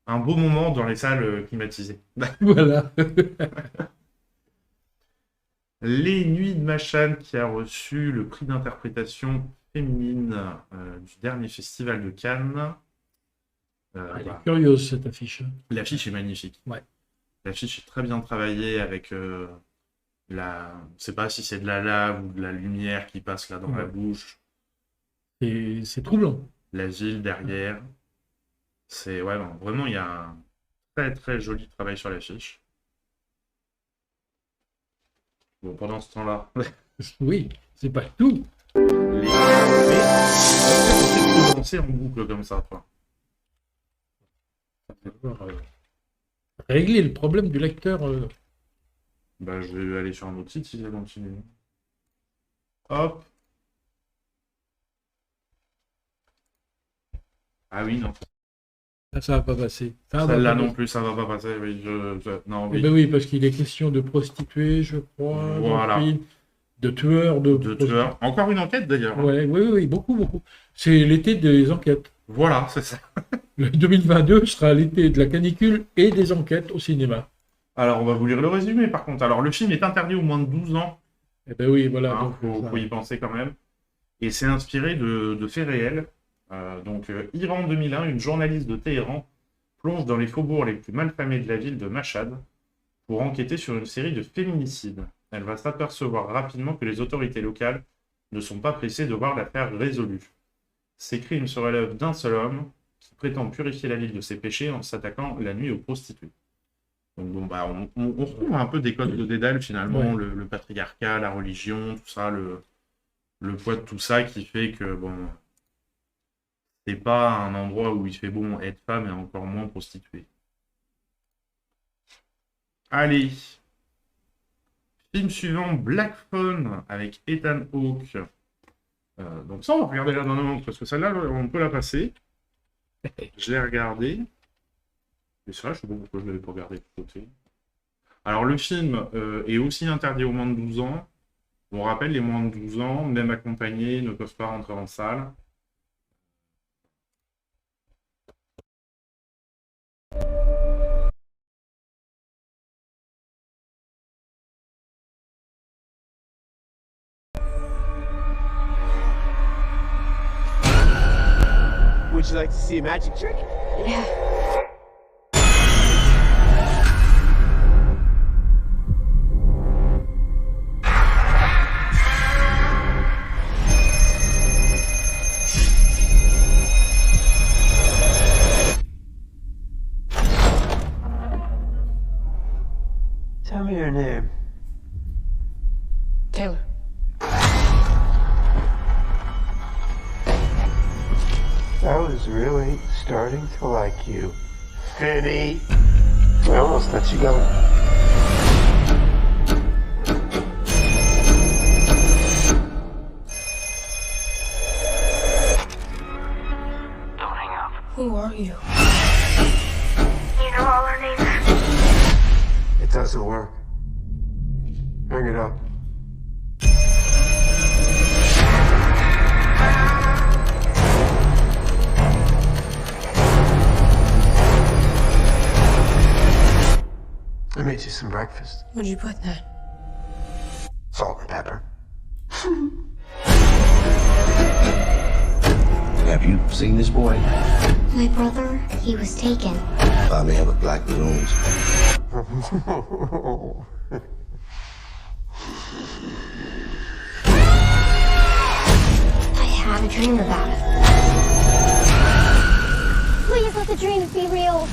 un beau moment dans les salles climatisées. Voilà. Les Nuits de Machan, qui a reçu le prix d'interprétation féminine du dernier festival de Cannes. Elle est curieuse, cette affiche. L'affiche est magnifique. Ouais. L'affiche est très bien travaillée avec je sais pas si c'est de la lave ou de la lumière qui passe là dans la bouche. Et c'est troublant. La ville derrière. C'est vraiment, il y a un très très joli travail sur l'affiche. Bon, pendant ce temps-là. Oui, c'est pas tout. Les danser en boucle comme ça, quoi. Régler le problème du lecteur. Bah, je vais aller sur un autre site si ça continue. Hop. Ah oui, non. Ça va pas passer. Celle-là non plus, ça va pas passer. Oui, non, oui. Ben oui, parce qu'il est question de prostituées, je crois. Voilà. De tueurs. De tueurs. Encore une enquête d'ailleurs. Ouais, oui, beaucoup. C'est l'été des enquêtes. Voilà, c'est ça. Le 2022 sera l'été de la canicule et des enquêtes au cinéma. Alors, on va vous lire le résumé par contre. Alors, le film est interdit aux moins de 12 ans. Eh ben oui, voilà. Hein, faut y penser quand même. Et c'est inspiré de faits réels. Iran 2001, une journaliste de Téhéran plonge dans les faubourgs les plus malfamés de la ville de Mashhad pour enquêter sur une série de féminicides. Elle va s'apercevoir rapidement que les autorités locales ne sont pas pressées de voir l'affaire résolue. Ces crimes seraient l'œuvre d'un seul homme qui prétend purifier la ville de ses péchés en s'attaquant la nuit aux prostituées. Donc bon, bah, on retrouve un peu des codes de Dédale finalement, le patriarcat, la religion, tout ça, le poids de tout ça qui fait que bon, c'est pas un endroit où il fait bon être femme et encore moins prostituée. Allez, film suivant, Black Phone avec Ethan Hawke. Donc ça, on va regarder la bande-annonce parce que celle-là, on peut la passer. Je l'ai regardée. Et c'est vrai, je sais pas pourquoi je ne l'avais pas regardé de côté. Alors, le film est aussi interdit aux moins de 12 ans. On rappelle, les moins de 12 ans, même accompagnés, ne peuvent pas rentrer en salle. Would you like to see a magic trick? Yeah. Tell me your name. Taylor. I was really starting to like you. Finny. I almost let you go. Don't hang up. Who are you? You know all our names? It doesn't work. Hang it up. I made you some breakfast. What'd you put in that? Salt and pepper. Have you seen this boy? My brother, he was taken. By me with black balloons. I had a dream about it. Please let the dreams be real.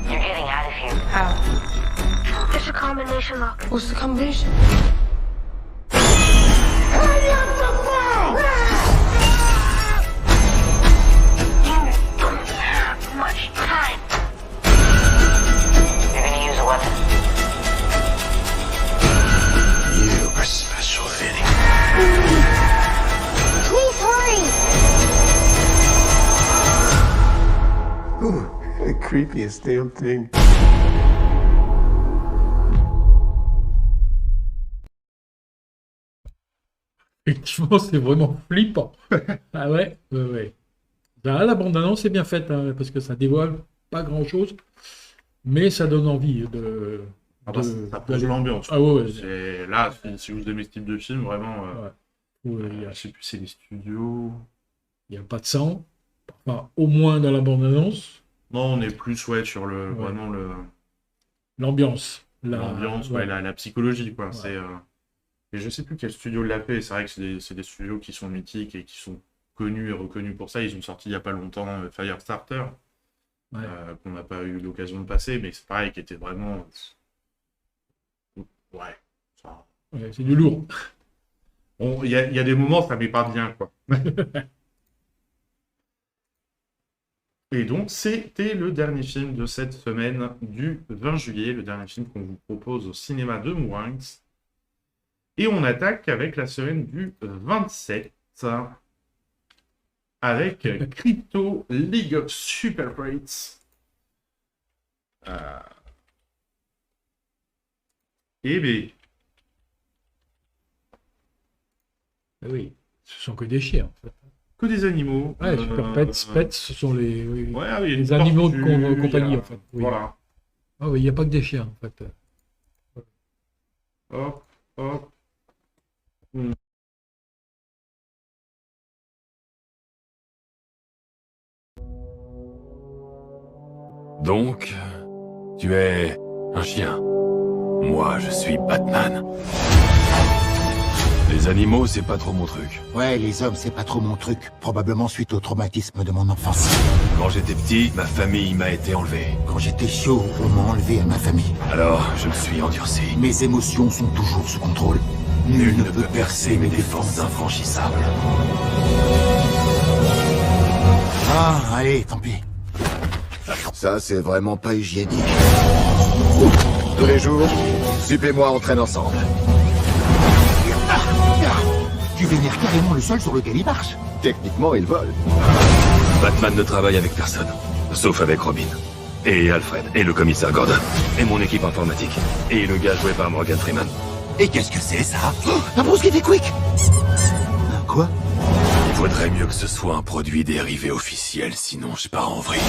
You're getting out of here. How? There's a combination lock. What's the combination? Much time. You're gonna use a weapon. You are special, Vinny. Please hurry. Ooh, the creepiest damn thing. Effectivement, c'est vraiment flippant. Ah ouais, ouais. Là, la bande-annonce est bien faite, hein, parce que ça dévoile pas grand-chose, mais ça donne envie de... Ça pose l'ambiance. Ah ouais. Là, si vous aimez ce type de film, vraiment... je sais plus, c'est les studios... Il n'y a pas de sang, enfin, au moins dans la bande-annonce. Non, on est plus sur vraiment l'ambiance. L'ambiance, la psychologie, quoi. Ouais. Et je sais plus quel studio l'a fait. C'est vrai que c'est des studios qui sont mythiques et qui sont connus et reconnus pour ça. Ils ont sorti il n'y a pas longtemps Firestarter, qu'on n'a pas eu l'occasion de passer, mais c'est pareil, qui était vraiment... Ouais, c'est du lourd. Il y a des moments, ça met pas bien, quoi. Et donc, c'était le dernier film de cette semaine du 20 juillet, le dernier film qu'on vous propose au cinéma de Mourinx. Et on attaque avec la semaine du 27, avec Crypto League of Super Greats. Eh bien... Oui, ce sont que des chiens, en fait. Que des animaux. Ouais, Super Pets, ce sont les, les animaux de compagnie, en fait. Oui. Voilà. Ah oui, il n'y a pas que des chiens, en fait. Hop. Donc, tu es un chien. Moi, je suis Batman. Les animaux, c'est pas trop mon truc. Ouais, les hommes, c'est pas trop mon truc. Probablement suite au traumatisme de mon enfance. Quand j'étais petit, ma famille m'a été enlevée. Quand j'étais chaud, on m'a enlevé à ma famille. Alors, je me suis endurci. Mes émotions sont toujours sous contrôle. Nul ne peut percer mes défenses infranchissables. Ah, allez, tant pis. Ça, c'est vraiment pas hygiénique. Tous les jours, Sup et moi, on traîne ensemble. Tu vénères carrément le sol sur lequel il marche. Techniquement, il vole. Batman ne travaille avec personne. Sauf avec Robin. Et Alfred. Et le commissaire Gordon. Et mon équipe informatique. Et le gars joué par Morgan Freeman. Et qu'est-ce que c'est, ça? Un Bruce qui fait quick. Quoi? Il vaudrait mieux que ce soit un produit dérivé officiel, sinon je pars en vrille.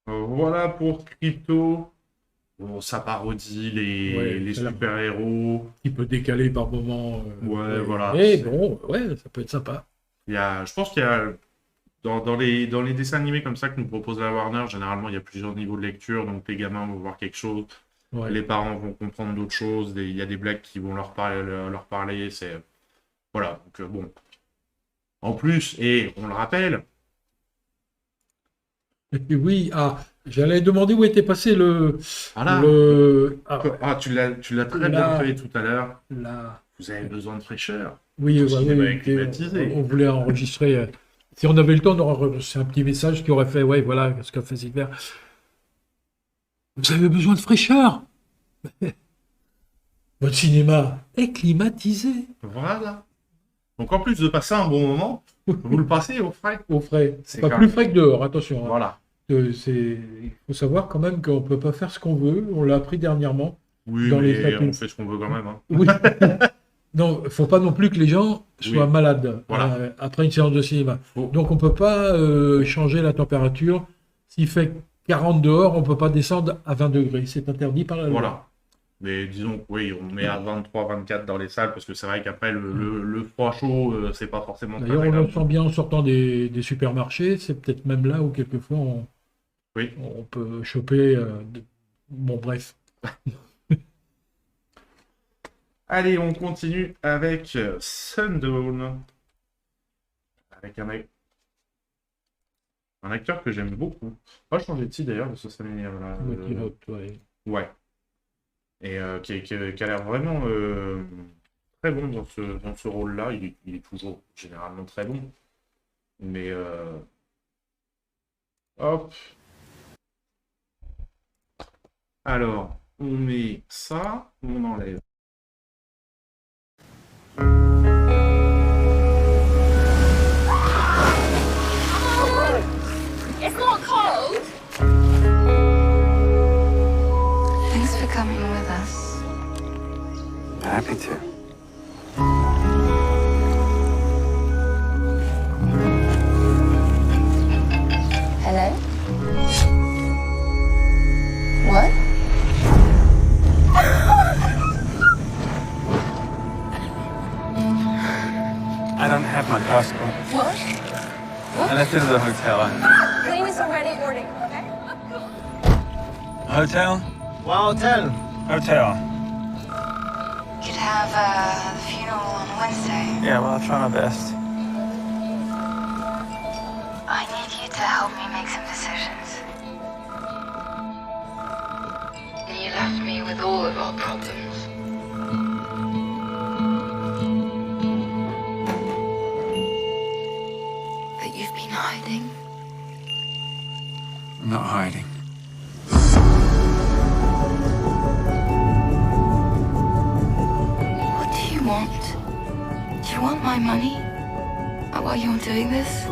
Voilà pour Crypto. Bon, ça parodie les super-héros. Il peut décaler par moment. Voilà. Mais bon, ouais, ça peut être sympa. Je pense qu'il y a dans les dessins animés comme ça que nous propose la Warner, généralement il y a plusieurs niveaux de lecture, donc les gamins vont voir quelque chose, les parents vont comprendre d'autres choses, il y a des blagues qui vont leur parler, c'est voilà. Donc bon. En plus, et on le rappelle. Et oui, j'allais demander où était passé le. Tu l'as très bien fait tout à l'heure. Vous avez besoin de fraîcheur. Oui, on voulait enregistrer. Si on avait le temps d'enregistrer un petit message qui aurait fait, voilà ce qu'a fait Silver. Vous avez besoin de fraîcheur. Votre cinéma est climatisé. Voilà. Donc en plus de passer un bon moment, vous le passez au frais. Au frais. C'est pas plus frais que dehors, attention. Voilà. Il faut savoir quand même qu'on peut pas faire ce qu'on veut. On l'a appris dernièrement. Oui, mais on fait ce qu'on veut quand même. Hein. Oui. Non, faut pas non plus que les gens soient malades après une séance de cinéma. Donc on peut pas changer la température. S'il fait 40 dehors, on peut pas descendre à 20 degrés. C'est interdit par la loi. Voilà. Mais disons que on met à 23, 24 dans les salles parce que c'est vrai qu'après le froid chaud, c'est pas forcément très agréable. agréable. On le sent bien en sortant des supermarchés. C'est peut-être même là où quelquefois on peut choper. Bon, bref. Allez, on continue avec Sundown. Avec un acteur que j'aime beaucoup. Pas changer de titre d'ailleurs, parce que ça m'énerve là. Ouais. Et qui a l'air vraiment très bon dans ce rôle-là. Il est toujours généralement très bon. Mais hop. Alors, on met ça, on enlève. It's not cold. Thanks for coming with us. Happy to. Hello? What? I don't have my passport. What? I left it at the hotel. Clean is already boarding, okay? Hotel? What hotel? Hotel. Could have the funeral on Wednesday. Yeah, well, I'll try my best. I need you to help me make some decisions. You left me with all of our problems. That you've been hiding. I'm not hiding. What do you want? Do you want my money? While you're doing this?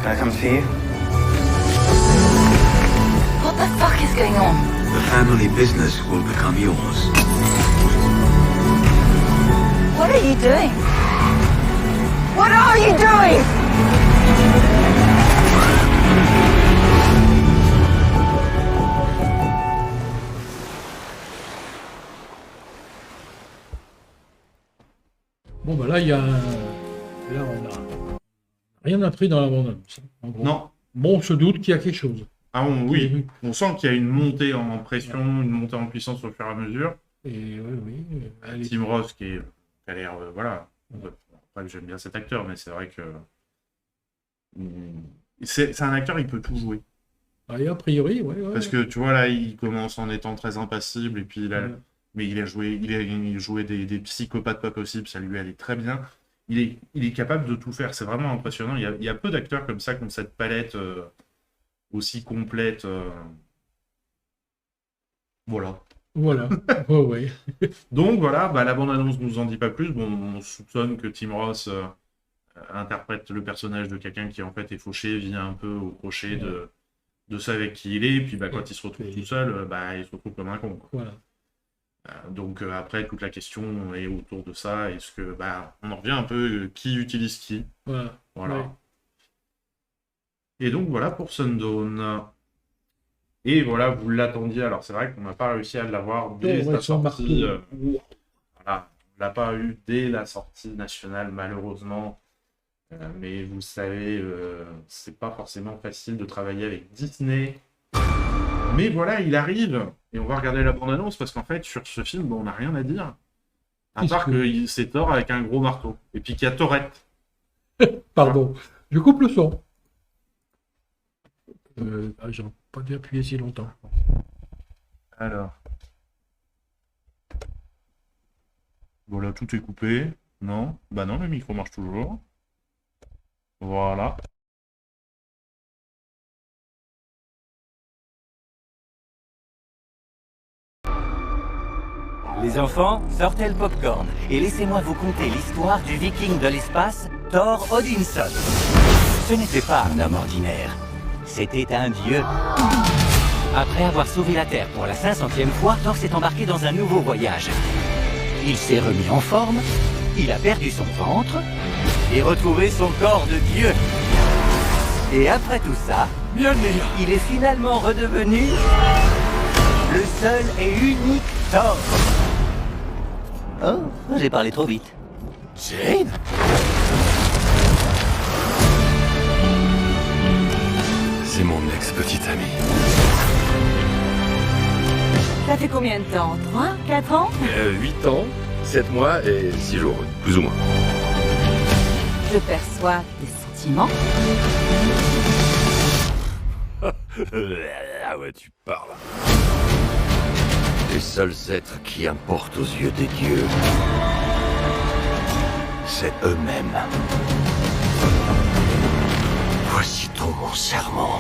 Can I come see you? What the fuck is going on? The family business will become yours. What are you doing? What are you doing? il y a un... Là, on a rien appris dans la bande-annonce. En gros. Non. Bon, on se doute qu'il y a quelque chose. Ah oui, on sent qu'il y a une montée en pression, une montée en puissance au fur et à mesure. Et oui. Tim Roth qui a l'air, voilà. Après, j'aime bien cet acteur, mais c'est vrai que c'est un acteur, il peut tout jouer. Ah, et a priori, ouais. Parce que tu vois là, il commence en étant très impassible, et puis mais il a joué des psychopathes pas possibles, ça lui allait très bien. Il est capable de tout faire, c'est vraiment impressionnant. Il y a peu d'acteurs comme ça qui ont cette palette aussi complète. Voilà. Voilà. Ouais. Donc voilà, la bande-annonce ne nous en dit pas plus. Bon, on soupçonne que Tim Roth interprète le personnage de quelqu'un qui en fait est fauché, vit un peu au crochet de ça avec qui il est, et puis quand il se retrouve tout seul, il se retrouve comme un con. Voilà. Donc après, toute la question est autour de ça. Est-ce que on en revient un peu qui utilise qui. Voilà. Ouais. Et donc voilà pour Sundawn. Et voilà, vous l'attendiez. Alors c'est vrai qu'on n'a pas réussi à l'avoir dès sa sortie. Voilà, on l'a pas eu dès la sortie nationale malheureusement. Mais vous savez, c'est pas forcément facile de travailler avec Disney. Mais voilà, il arrive, et on va regarder la bande-annonce, parce qu'en fait, sur ce film, on n'a rien à dire. À part que c'est Thor avec un gros marteau. Et puis qu'il y a Torette. Pardon, je coupe le son. J'aurais pas dû appuyer si longtemps. Alors. Voilà, tout est coupé. Non? Non, le micro marche toujours. Voilà. Les enfants, sortez le popcorn et laissez-moi vous conter l'histoire du viking de l'espace, Thor Odinson. Ce n'était pas un homme ordinaire, c'était un dieu. Après avoir sauvé la Terre pour la 500e fois, Thor s'est embarqué dans un nouveau voyage. Il s'est remis en forme, il a perdu son ventre et retrouvé son corps de dieu. Et après tout ça, il est finalement redevenu le seul et unique Thor. Oh, j'ai parlé trop vite. Jane ? C'est mon ex-petite amie. Ça fait combien de temps? 3, 4 ans? 8 ans, 7 mois et 6 jours, plus ou moins. Je perçois des sentiments. Ah ouais, tu parles. Les seuls êtres qui importent aux yeux des dieux, c'est eux-mêmes. Voici donc mon serment.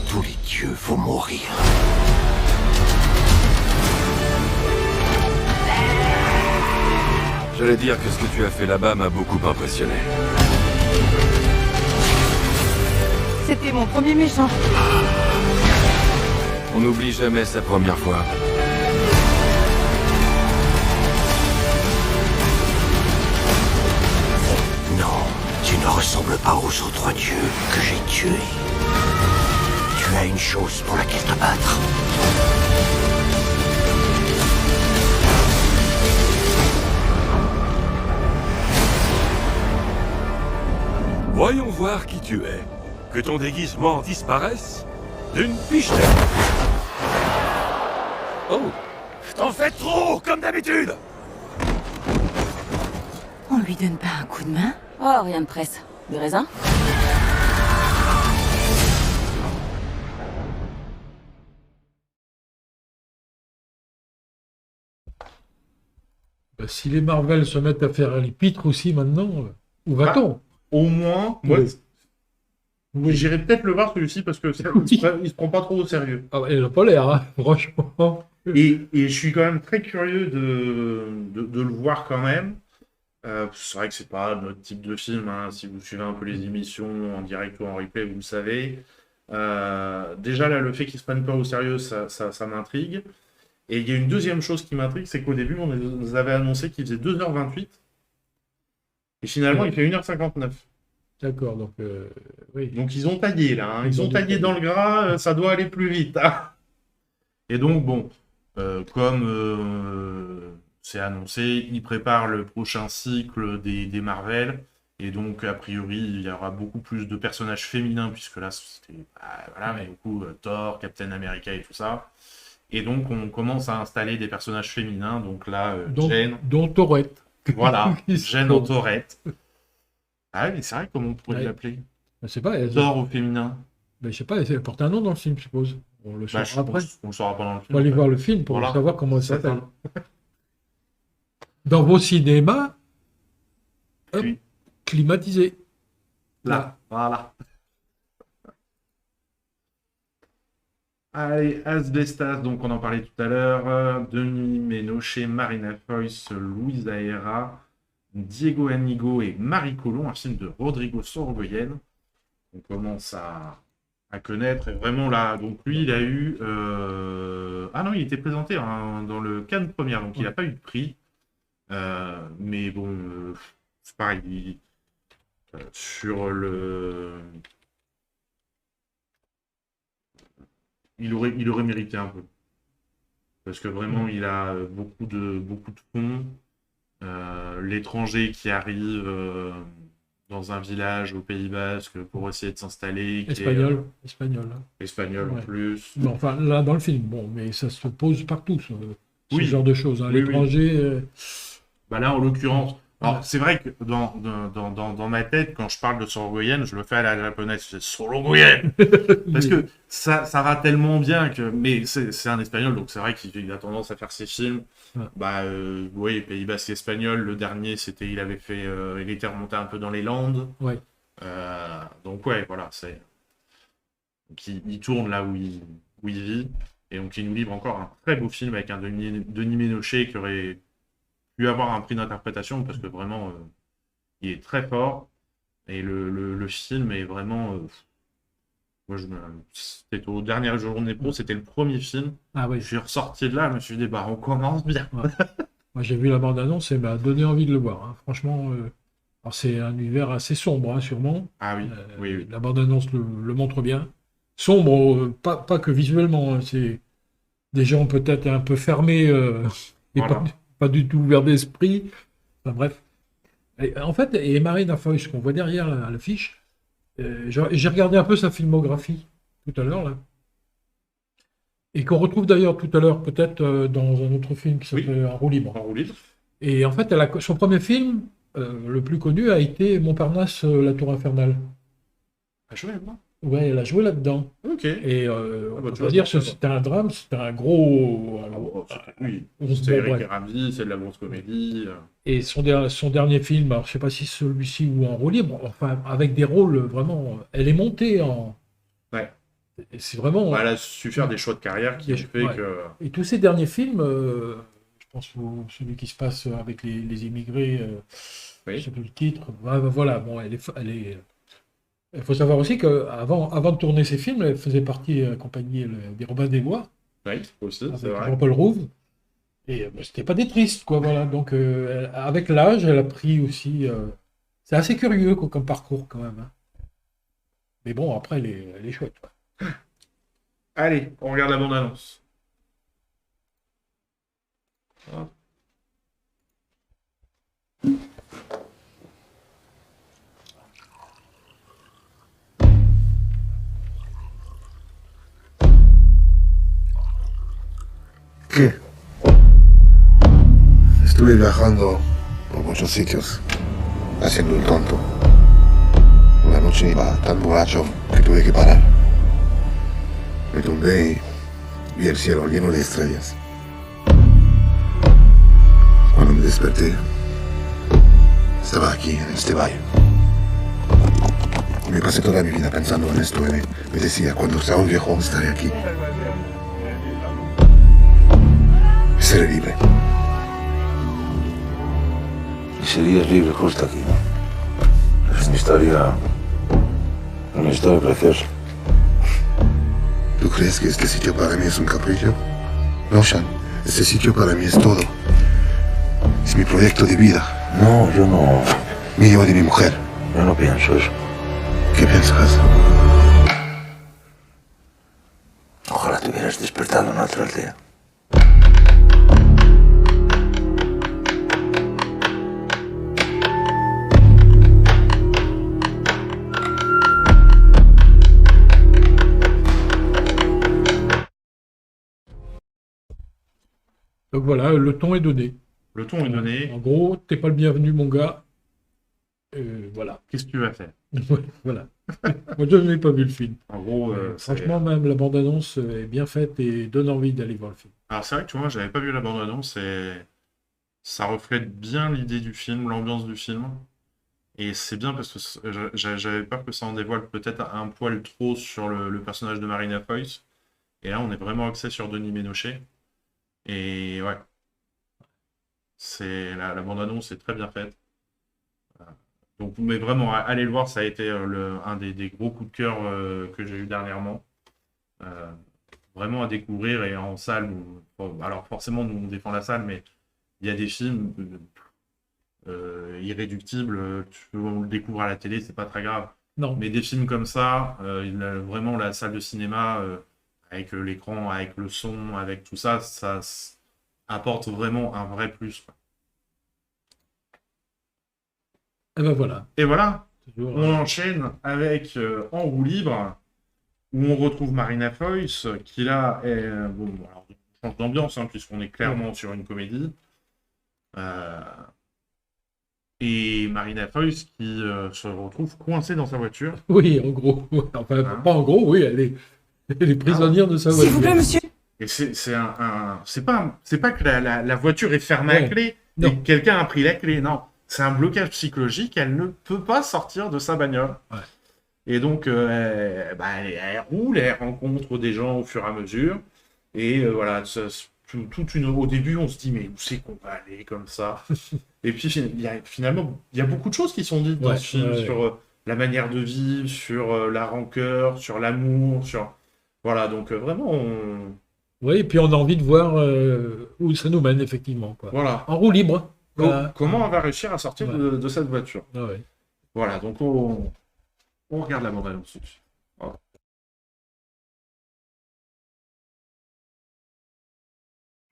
Tous les dieux vont mourir. J'allais dire que ce que tu as fait là-bas m'a beaucoup impressionné. C'était mon premier méchant. On n'oublie jamais sa première fois. Non, tu ne ressembles pas aux autres dieux que j'ai tués. Tu as une chose pour laquelle te battre. Voyons voir qui tu es. Que ton déguisement disparaisse d'une pichenette. Oh, t'en fais trop, comme d'habitude. On lui donne pas un coup de main? Oh, rien de presse. Des raisins? Si les Marvel se mettent à faire les pitres aussi maintenant, où va-t-on? Au moins, oui, j'irai peut-être le voir celui-ci parce que il se prend pas trop au sérieux. Ah, il n'a pas l'air, hein, franchement. Et je suis quand même très curieux de le voir quand même. C'est vrai que c'est pas notre type de film, hein. Si vous suivez un peu les émissions en direct ou en replay, vous le savez. Déjà là, le fait qu'ils se prennent pas au sérieux, ça m'intrigue. Et il y a une deuxième chose qui m'intrigue, c'est qu'au début, on nous avait annoncé qu'il faisait 2h28. Et finalement, il fait 1h59. D'accord, donc oui. Donc ils ont taillé là, hein. Ils ont taillé dans le gras, ça doit aller plus vite. Hein. Et donc bon, comme c'est annoncé. Il prépare le prochain cycle des Marvel. Et donc, a priori, il y aura beaucoup plus de personnages féminins, puisque là, c'était beaucoup Thor, Captain America et tout ça. Et donc, on commence à installer des personnages féminins. Donc là, Jane. Dont Tourette. Voilà, Jane en Tourette. Ah oui, mais c'est vrai, comment on pourrait l'appeler? Je sais pas. Thor au féminin. Je sais pas, elle porte un nom dans le film, je suppose. On le saura après. On le saura pas dans le film. On va aller voir le film pour savoir comment elle s'appelle. Dans vos cinémas, climatisés. Là, voilà. Allez, Asbestas, donc on en parlait tout à l'heure. Denis Ménochet, Marina Foïs, Louisa Hera, Diego Anigo et Marie Colomb, un film de Rodrigo Sorogoyen. On commence à connaître. Et vraiment là, donc lui, il a eu... Ah non, il était présenté dans le Cannes Première, donc il n'a pas eu de prix. Mais bon, c'est pareil. Sur le... Il aurait mérité un peu. Parce que vraiment, il a beaucoup de fonds. L'étranger qui arrive dans un village au Pays Basque pour essayer de s'installer. Espagnol. Espagnol en plus. Bon, enfin, là, dans le film, bon, mais ça se pose partout, ce Oui. genre de choses. Hein. Oui, L'étranger... Bah là, en l'occurrence... Alors, c'est vrai que dans ma tête, quand je parle de Sorogoyen, je le fais à la japonaise, c'est Sorogoyen. Parce que ça va tellement bien que... Mais c'est un espagnol, donc c'est vrai qu'il a tendance à faire ses films. Oui, Pays Basque espagnol, le dernier, c'était... Il était remonté un peu dans les Landes. Ouais. Donc ouais, voilà, c'est... Donc il tourne là où il vit. Et donc il nous livre encore un très beau film avec un Denis Ménochet qui aurait pu avoir un prix d'interprétation parce que vraiment il est très fort et le film est vraiment c'était au dernier journée pro, c'était le premier film. Ah oui. Je suis ressorti de là, je me suis dit on commence bien. Ouais. Moi j'ai vu la bande-annonce et m'a donné envie de le voir, hein. Franchement, alors c'est un univers assez sombre, hein, sûrement. Ah oui. Oui. La bande-annonce le montre bien. Sombre, pas que visuellement, hein, c'est des gens peut-être un peu fermés et Voilà. pas du tout ouverts d'esprit. Enfin bref. En fait, et Marina Foïs, qu'on voit derrière l'affiche, j'ai regardé un peu sa filmographie tout à l'heure, là. Et qu'on retrouve d'ailleurs tout à l'heure, peut-être dans un autre film qui s'appelle En roue libre. En roue libre. Et en fait, son premier film, le plus connu, a été Montparnasse, La Tour Infernale. Ah, je sais pas. Ouais, elle a joué là-dedans. Ok. Et on va dire que c'était un drame, c'était un gros... Oui, c'est Eric et Ramsey, c'est de la grosse comédie. Et son dernier film, alors je sais pas si celui-ci ou En roue libre, enfin avec des rôles vraiment... Elle est montée en... Ouais. Et c'est vraiment... Elle a su faire des choix de carrière qui ont fait que... Et tous ces derniers films, je pense celui qui se passe avec les immigrés, je sais plus le titre, voilà, bon, elle est... Il faut savoir aussi qu'avant de tourner ces films, elle faisait partie accompagnée des Robins des Bois. Oui, aussi, c'est avec vrai. Jean-Paul Rouve. Et c'était pas des tristes, quoi, voilà. Donc, avec l'âge, elle a pris aussi... c'est assez curieux comme parcours, quand même. Hein. Mais bon, après, elle est chouette. Ouais. Allez, on regarde la bande-annonce. Hop. ¿Qué? Estuve viajando por muchos sitios, haciendo el tonto. Una noche iba tan borracho que tuve que parar. Me tumbé y vi el cielo lleno de estrellas. Cuando me desperté, estaba aquí, en este valle. Y me pasé toda mi vida pensando en esto. Me decía, cuando sea un viejo, estaré aquí. Seré libre. Y serías libre justo aquí, ¿no? Es una historia preciosa. ¿Tú crees que este sitio para mí es un capricho? No, Sean. Este sitio para mí es todo. Es mi proyecto de vida. No, yo no. Mío y de mi mujer. Yo no pienso eso. ¿Qué piensas? Ojalá te hubieras despertado en otra aldea. Donc voilà, le ton est donné. Le ton est donné. En gros, t'es pas le bienvenu, mon gars. Voilà. Qu'est-ce que tu vas faire? Ouais, voilà. Moi, je n'ai pas vu le film. En gros, franchement, même la bande-annonce est bien faite et donne envie d'aller voir le film. Alors c'est vrai que tu vois, j'avais pas vu la bande-annonce et ça reflète bien l'idée du film, l'ambiance du film. Et c'est bien parce que j'avais peur que ça en dévoile peut-être un poil trop sur le personnage de Marina Foïs. Et là, on est vraiment axé sur Denis Ménochet. Et ouais. La bande-annonce est très bien faite. Donc, mais vraiment, allez le voir, ça a été un des gros coups de cœur que j'ai eu dernièrement. Vraiment à découvrir et en salle. Alors forcément, nous on défend la salle, mais il y a des films irréductibles. On le découvre à la télé, c'est pas très grave. Non. Mais des films comme ça, vraiment la salle de cinéma, avec l'écran, avec le son, avec tout ça, ça apporte vraiment un vrai plus, quoi. Et ben voilà. Et voilà, Toujours, on enchaîne avec En roue libre, où on retrouve Marina Foïs, qui là est... bon, alors, on change d'ambiance, hein, puisqu'on est clairement sur une comédie. Et Marina Foïs qui se retrouve coincée dans sa voiture. Oui, en gros. Enfin, pas en gros, oui, elle est prisonnière de sa voiture. S'il vous plaît, monsieur. Et c'est pas que la voiture est fermée à clé et que quelqu'un a pris la clé, non. C'est un blocage psychologique, elle ne peut pas sortir de sa bagnole. Ouais. Et donc, elle roule, elle rencontre des gens au fur et à mesure. Et voilà, au début, on se dit, mais où c'est qu'on va aller comme ça? Et puis, finalement, il y a beaucoup de choses qui sont dites dans ce film sur la manière de vivre, sur la rancœur, sur l'amour, sur... Voilà, donc vraiment, Oui, et puis on a envie de voir où ça nous mène, effectivement, quoi. Voilà. En roue libre. Comment on va réussir à sortir de cette voiture? Ouais. Voilà, donc on regarde la bande-annonce tout de suite. Voilà.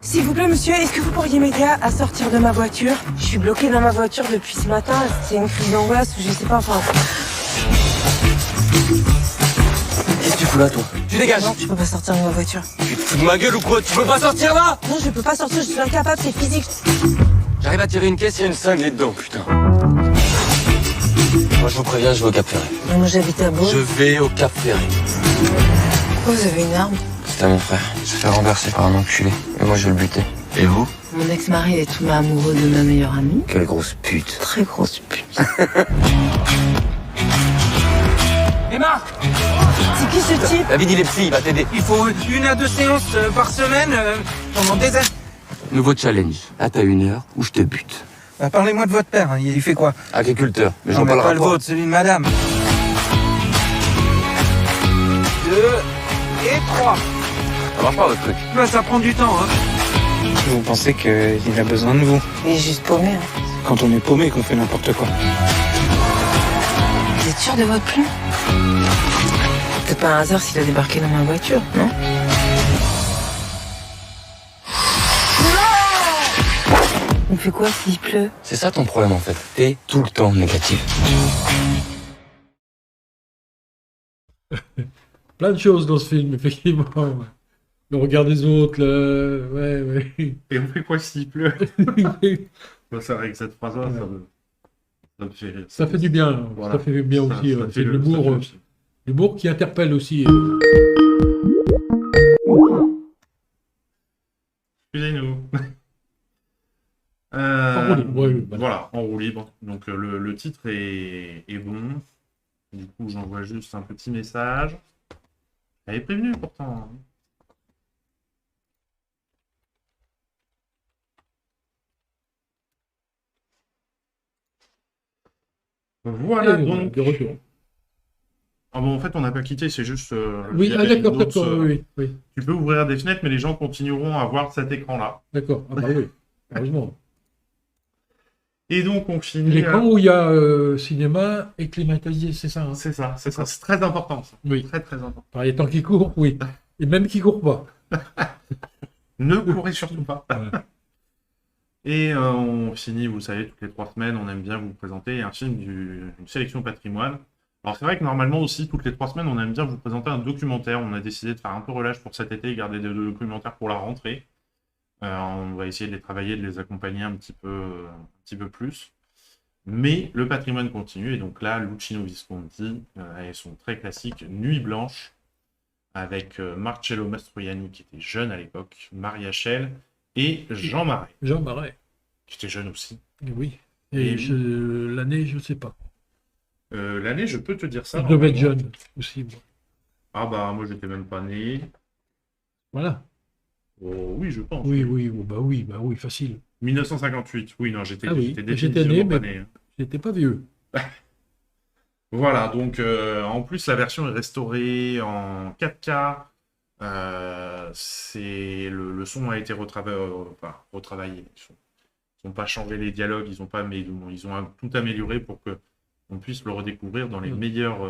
S'il vous plaît, monsieur, est-ce que vous pourriez m'aider à sortir de ma voiture? Je suis bloquée dans ma voiture depuis ce matin. C'est une crise d'angoisse ou je sais pas, enfin... Qu'est-ce que tu fous là, toi? Tu dégages! Non, je peux pas sortir de ma voiture. Tu te fous de ma gueule ou quoi? Tu peux pas sortir là? Non, je peux pas sortir, je suis incapable, c'est physique. J'arrive à tirer une caisse, il y a une cinglée dedans, putain. Moi, je vous préviens, je vais au Cap Ferré. Moi, j'habite à Beau. Je vais au Cap Ferré. Pourquoi vous avez une arme? C'était à mon frère. Il se fait renverser par un enculé. Et moi, je vais le buter. Et vous? Mon ex-mari est tombé amoureux de ma meilleure amie. Quelle grosse pute. Très grosse pute. Emma! C'est qui ce type? David, il est psy, il va t'aider. Il faut 1 à 2 séances par semaine pendant des années. Nouveau challenge. Là, t'as 1 heure où je te bute. Bah, parlez-moi de votre père, hein. Il fait quoi? Agriculteur. Mais Non, j'en mais parle pas le vôtre, celui de madame. 2 et 3. Ça marche pas, votre truc. Bah, ça prend du temps, hein. Vous pensez qu'il a besoin de vous? Il est juste paumé, hein. Quand on est paumé, qu'on fait n'importe quoi. Vous êtes sûr de votre plan? C'est pas un hasard s'il a débarqué dans ma voiture, non? Il fait quoi s'il pleut? C'est ça ton problème, en fait. T'es tout le temps négatif. Plein de choses dans ce film, effectivement. Le regard des autres, ouais. Et on fait quoi s'il pleut? C'est vrai que cette phrase-là, ça me fait rire. Ça fait du bien, Voilà. ça fait bien aussi. Ça fait C'est l'humour qui interpelle aussi. Excusez-nous. En roue libre, ouais, voilà, en roue libre. Donc le titre est bon. Du coup, j'envoie juste un petit message. Elle est prévenue pourtant. Voilà donc. De retour. Ah bon, en fait, on n'a pas quitté, c'est juste... oui, d'accord, oui. Tu peux ouvrir des fenêtres, mais les gens continueront à voir cet écran-là. D'accord, ah bah oui, heureusement. Et donc, on finit... L'écran où il y a cinéma et climatisé, c'est ça, hein? C'est ça, c'est très important, ça. Oui. Très, très important. Par les temps qui courent, oui. Et même qui courent pas. Ne courez surtout pas. Ouais. Et on finit, vous le savez, toutes les 3 semaines, on aime bien vous présenter un film d'une sélection patrimoine. Alors c'est vrai que normalement aussi, toutes les 3 semaines, on aime bien vous présenter un documentaire. On a décidé de faire un peu relâche pour cet été, garder des documentaires pour la rentrée. On va essayer de les travailler, de les accompagner un petit peu plus. Mais le patrimoine continue, et donc là, Luchino Visconti et son très classique Nuit Blanche, avec Marcello Mastroianni, qui était jeune à l'époque, Maria Schell et Jean Marais. Jean Marais. Qui était jeune aussi. Oui. Et l'année, je ne sais pas. L'année, je peux te dire ça. Il devait être jeune aussi. Moi. Ah bah, moi, j'étais même pas né. Voilà. Oh, oui, je pense. Oui, bah oui, facile. 1958. Oui, non, j'étais j'étais définitivement né, pas mais né. j'étais pas vieux. Voilà, donc en plus, la version est restaurée en 4K. Le son a été retravaillé. Ils n'ont pas changé les dialogues, ils ont tout amélioré pour que on puisse le redécouvrir dans les meilleures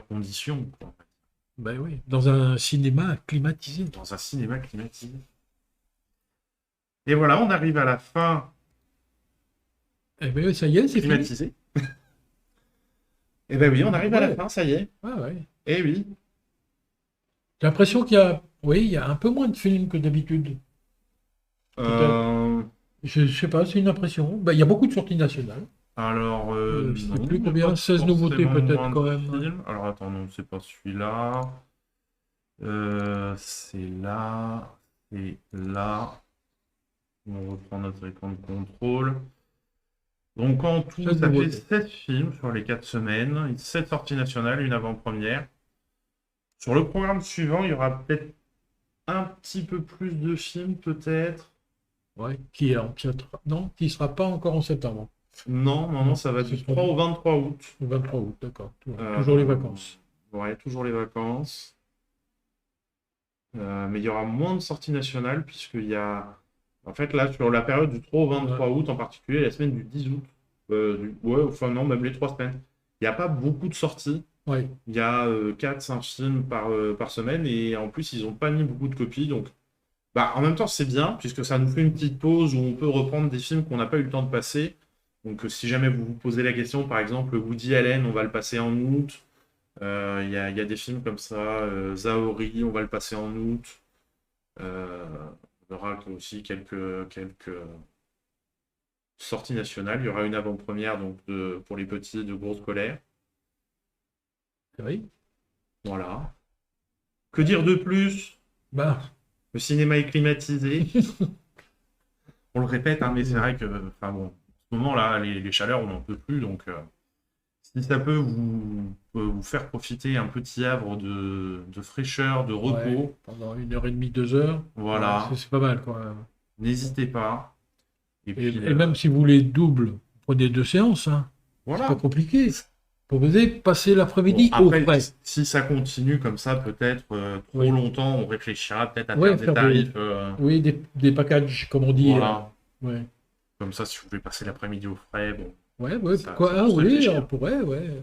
conditions. Quoi. Ben oui, dans un cinéma climatisé. Dans un cinéma climatisé. Et voilà, on arrive à la fin. Eh ben oui, ça y est, c'est climatisé. Eh ben oui, on arrive à la fin, ça y est. Ah ouais. Eh oui. J'ai l'impression qu'il y a un peu moins de films que d'habitude. Je sais pas, c'est une impression. Ben, il y a beaucoup de sorties nationales. Alors, je sais plus combien, 16 nouveautés peut-être quand même. Alors attends, non, c'est pas celui-là. C'est là. Et là. On reprend notre écran de contrôle. Donc en tout, ça fait 7 films sur les 4 semaines, 7 sorties nationales, une avant-première. Sur le programme suivant, il y aura peut-être un petit peu plus de films, peut-être. Ouais, qui sera pas encore en septembre. Non, ça va du 3 au 23 août. Le 23 août, d'accord. Toujours les vacances. Ouais, toujours les vacances. Mais il y aura moins de sorties nationales, puisqu'il y a... En fait, là, sur la période du 3 au 23 août, en particulier, la semaine du 10 août, même les 3 semaines, il n'y a pas beaucoup de sorties. Ouais. Il y a 4-5 films par semaine, et en plus, ils n'ont pas mis beaucoup de copies. Donc, en même temps, c'est bien, puisque ça nous fait une petite pause où on peut reprendre des films qu'on n'a pas eu le temps de passer. Donc, si jamais vous vous posez la question, par exemple, Woody Allen, on va le passer en août. Il y a des films comme ça, Zaori, on va le passer en août. Il y aura aussi quelques sorties nationales. Il y aura une avant-première donc pour les petits de cours scolaires. Oui. Voilà. Que dire de plus? Le cinéma est climatisé. On le répète, hein, mais c'est vrai que, en ce moment-là, les chaleurs, on n'en peut plus. Donc, si ça peut vous faire profiter un petit havre de fraîcheur, de repos. Ouais, pendant 1h30, 2 heures. Voilà. C'est pas mal, quoi. N'hésitez pas. Et même si vous voulez double, prenez 2 séances. Hein. Voilà. C'est pas compliqué. Vous pouvez passer l'après-midi au frais. Si ça continue comme ça, peut-être trop longtemps, on réfléchira peut-être à faire des tarifs. Oui, des packages, comme on dit. Voilà. Ouais. Comme ça, si vous voulez passer l'après-midi au frais, bon. Ouais, pourquoi oui, on pourrait, ouais.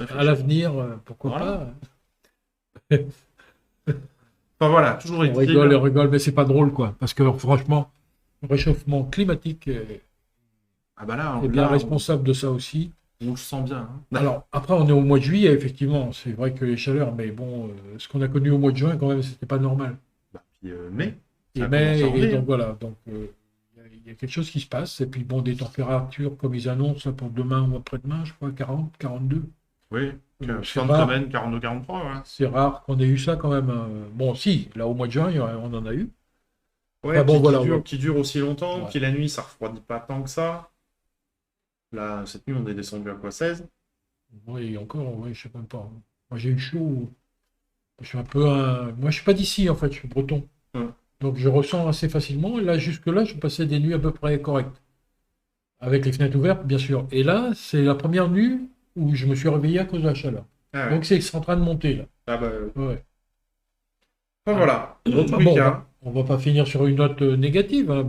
À l'avenir, pourquoi pas. Voilà, toujours on rigole, mais c'est pas drôle, quoi. Parce que franchement, le réchauffement climatique est bien responsable de ça aussi. On le sent bien. Hein. Alors, après, on est au mois de juillet, effectivement. C'est vrai que les chaleurs, mais bon, ce qu'on a connu au mois de juin, quand même, c'était pas normal. Puis mai. Et donc voilà, donc il y a quelque chose qui se passe. Et puis bon, des températures, comme ils annoncent là, pour demain ou après-demain, je crois, 40, 42. Oui, fin de semaine, 42, 43. Ouais. C'est rare qu'on ait eu ça quand même. Bon, si, là, au mois de juin, on en a eu. Ouais, qui dure aussi longtemps, puis la nuit, ça refroidit pas tant que ça. Là, cette nuit, on est descendu à quoi, 16? Oui, encore, oui, je sais même pas. Moi, j'ai eu chaud. Je suis un peu Moi, je suis pas d'ici, en fait, je suis breton. Donc, je ressens assez facilement. Et là, jusque-là, je passais des nuits à peu près correctes. Avec les fenêtres ouvertes, bien sûr. Et là, c'est la première nuit où je me suis réveillé à cause de la chaleur. Ah ouais. Donc, c'est en train de monter, là. Ah bah ouais. Enfin, voilà. Dans tous les cas. On va pas finir sur une note négative, hein,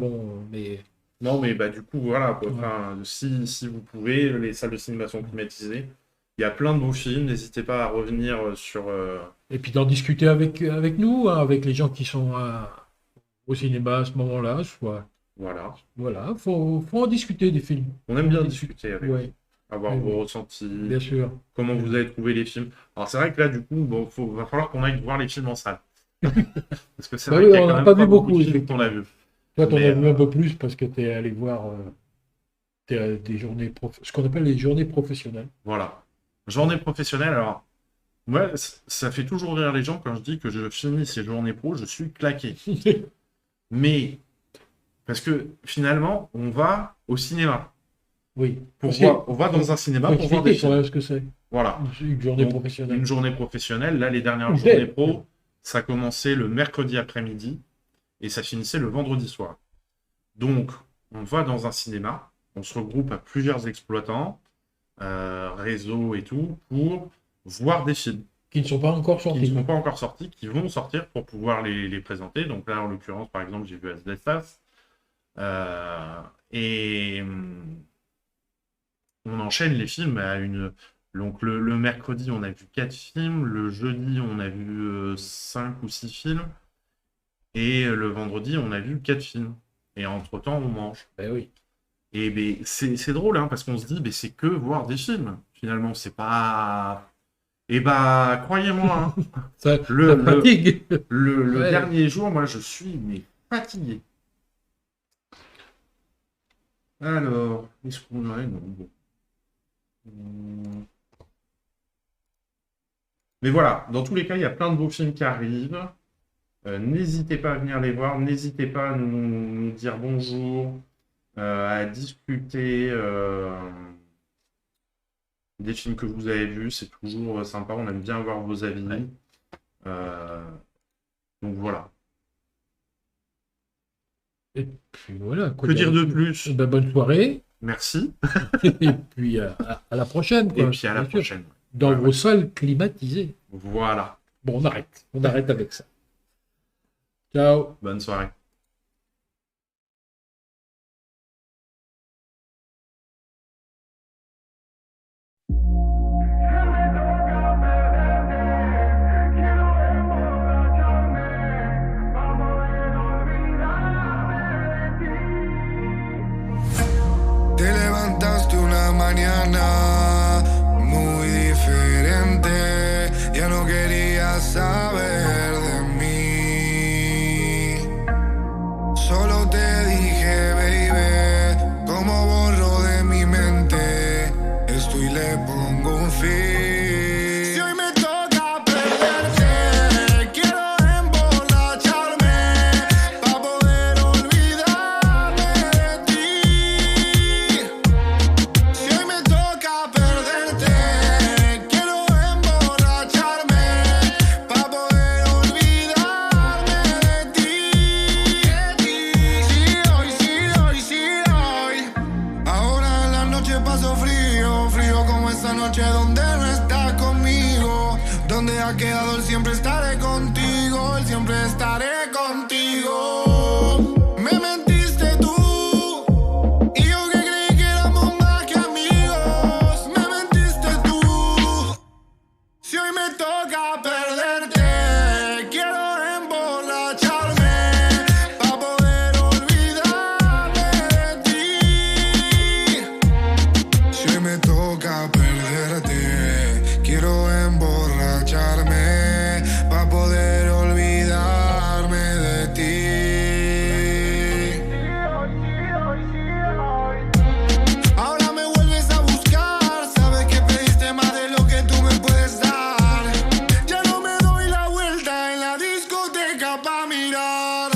mais... Non, mais du coup, voilà. Quoi. Enfin, si vous pouvez, les salles de cinéma sont climatisées. Il y a plein de beaux films. N'hésitez pas à revenir sur... Et puis d'en discuter avec nous, hein, avec les gens qui sont au cinéma à ce moment-là. Voilà, faut en discuter des films. On aime bien discuter avec vous. Avoir vos ressentis. Bien sûr. Comment vous avez trouvé les films. Alors, c'est vrai que là, du coup, va falloir qu'on aille voir les films en salle. Parce que c'est Bah vrai oui, qu'il y a on quand n'a même pas pas vu beaucoup. de films qu'on a vus. Toi, t'en Mais, as vu un peu plus parce que t'es allé voir des journées, ce qu'on appelle les journées professionnelles. Voilà. Journée professionnelle, alors, moi, ça fait toujours rire les gens quand je dis que je finis ces journées pro, je suis claqué. Mais, parce que finalement, on va au cinéma. Oui. On va dans un cinéma pour voir des films. Ce que c'est. Voilà. Une journée Donc, professionnelle. Une journée professionnelle. Là, les dernières journées pro, ça commençait le mercredi après-midi et ça finissait le vendredi soir. Donc, on va dans un cinéma, on se regroupe à plusieurs exploitants, réseaux et tout, pour voir des films. Qui ne sont pas encore sortis. Qui ne sont pas encore sortis, qui vont sortir pour pouvoir les présenter. Donc là, en l'occurrence, par exemple, j'ai vu Asbestas. Et on enchaîne les films à une... Donc le mercredi, on a vu 4 films. Le jeudi, on a vu 5 ou 6 films. Et le vendredi, on a vu 4 films. Et entre-temps, on mange. Ben oui. Et ben, c'est drôle, hein, parce qu'on se dit, ben, c'est que voir des films. Finalement, c'est pas... Et bah, croyez-moi, hein, ça fatigue. Le dernier jour, moi, je suis fatigué. Alors, est-ce qu'on aurait... Non, bon. Mais voilà, dans tous les cas, il y a plein de beaux films qui arrivent. N'hésitez pas à venir les voir, n'hésitez pas à nous dire bonjour, à discuter des films que vous avez vus, c'est toujours sympa, on aime bien avoir vos avis. Ouais. Donc voilà. Et puis voilà. Que dire de plus? Bonne soirée. Merci. Et puis à la prochaine. Quoi, et puis à la prochaine. Dans vos salles climatisées. Voilà. Bon, on arrête. On arrête avec ça. Ciao. Bonne soirée. Te levantaste una mañana muy diferente, ya no querías saber de mí. Solo te dije, baby, como borro de mi mente esto y le pongo un fin. Si hoy me toca perderte, quiero emborracharme para poder olvidarme de ti. Si hoy me toca perderte, quiero emborracharme para poder olvidarme de ti. Sí, hoy. Ahora en la noche paso frío, frío como esa noche donde no estás conmigo. Donde ha quedado el siempre estaré contigo, el siempre estaré contigo. Me mentiste tú. Y yo que creí que éramos más que amigos, me mentiste tú. Si hoy me toca perderte, quiero emborracharme para poder olvidarme de ti. Si hoy me toca perderte, quiero emborracharme para poder olvidarme de ti. Ahora me vuelves a buscar, sabes que pediste más de lo que tú me puedes dar. Ya no me doy la vuelta en la discoteca pa' mirar.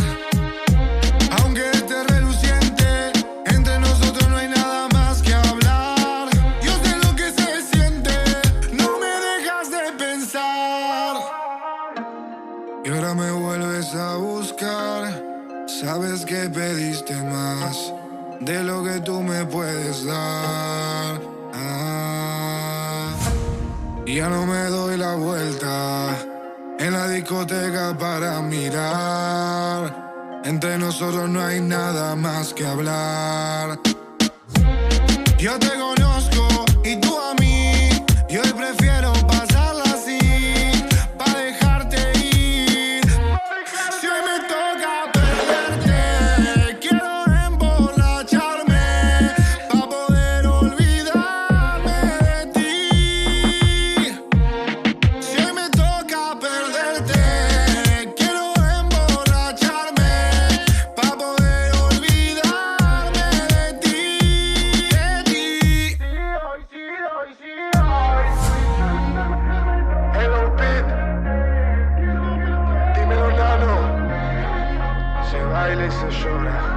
Aunque esté reluciente, entre nosotros no hay nada más que hablar. Yo sé lo que se siente, no me dejas de pensar. Y ahora me vuelves a buscar, sabes que pediste más de lo que tú me puedes dar. Ya no me doy la vuelta en la discoteca para mirar. Entre nosotros no hay nada más que hablar. Yo te conozco y tú a mí, y hoy prefiero pasarla así, pa' dejarte ir. Si hoy me toca perderte, quiero emborracharme pa' poder olvidarme de ti. Si hoy me toca perderte, quiero se llora.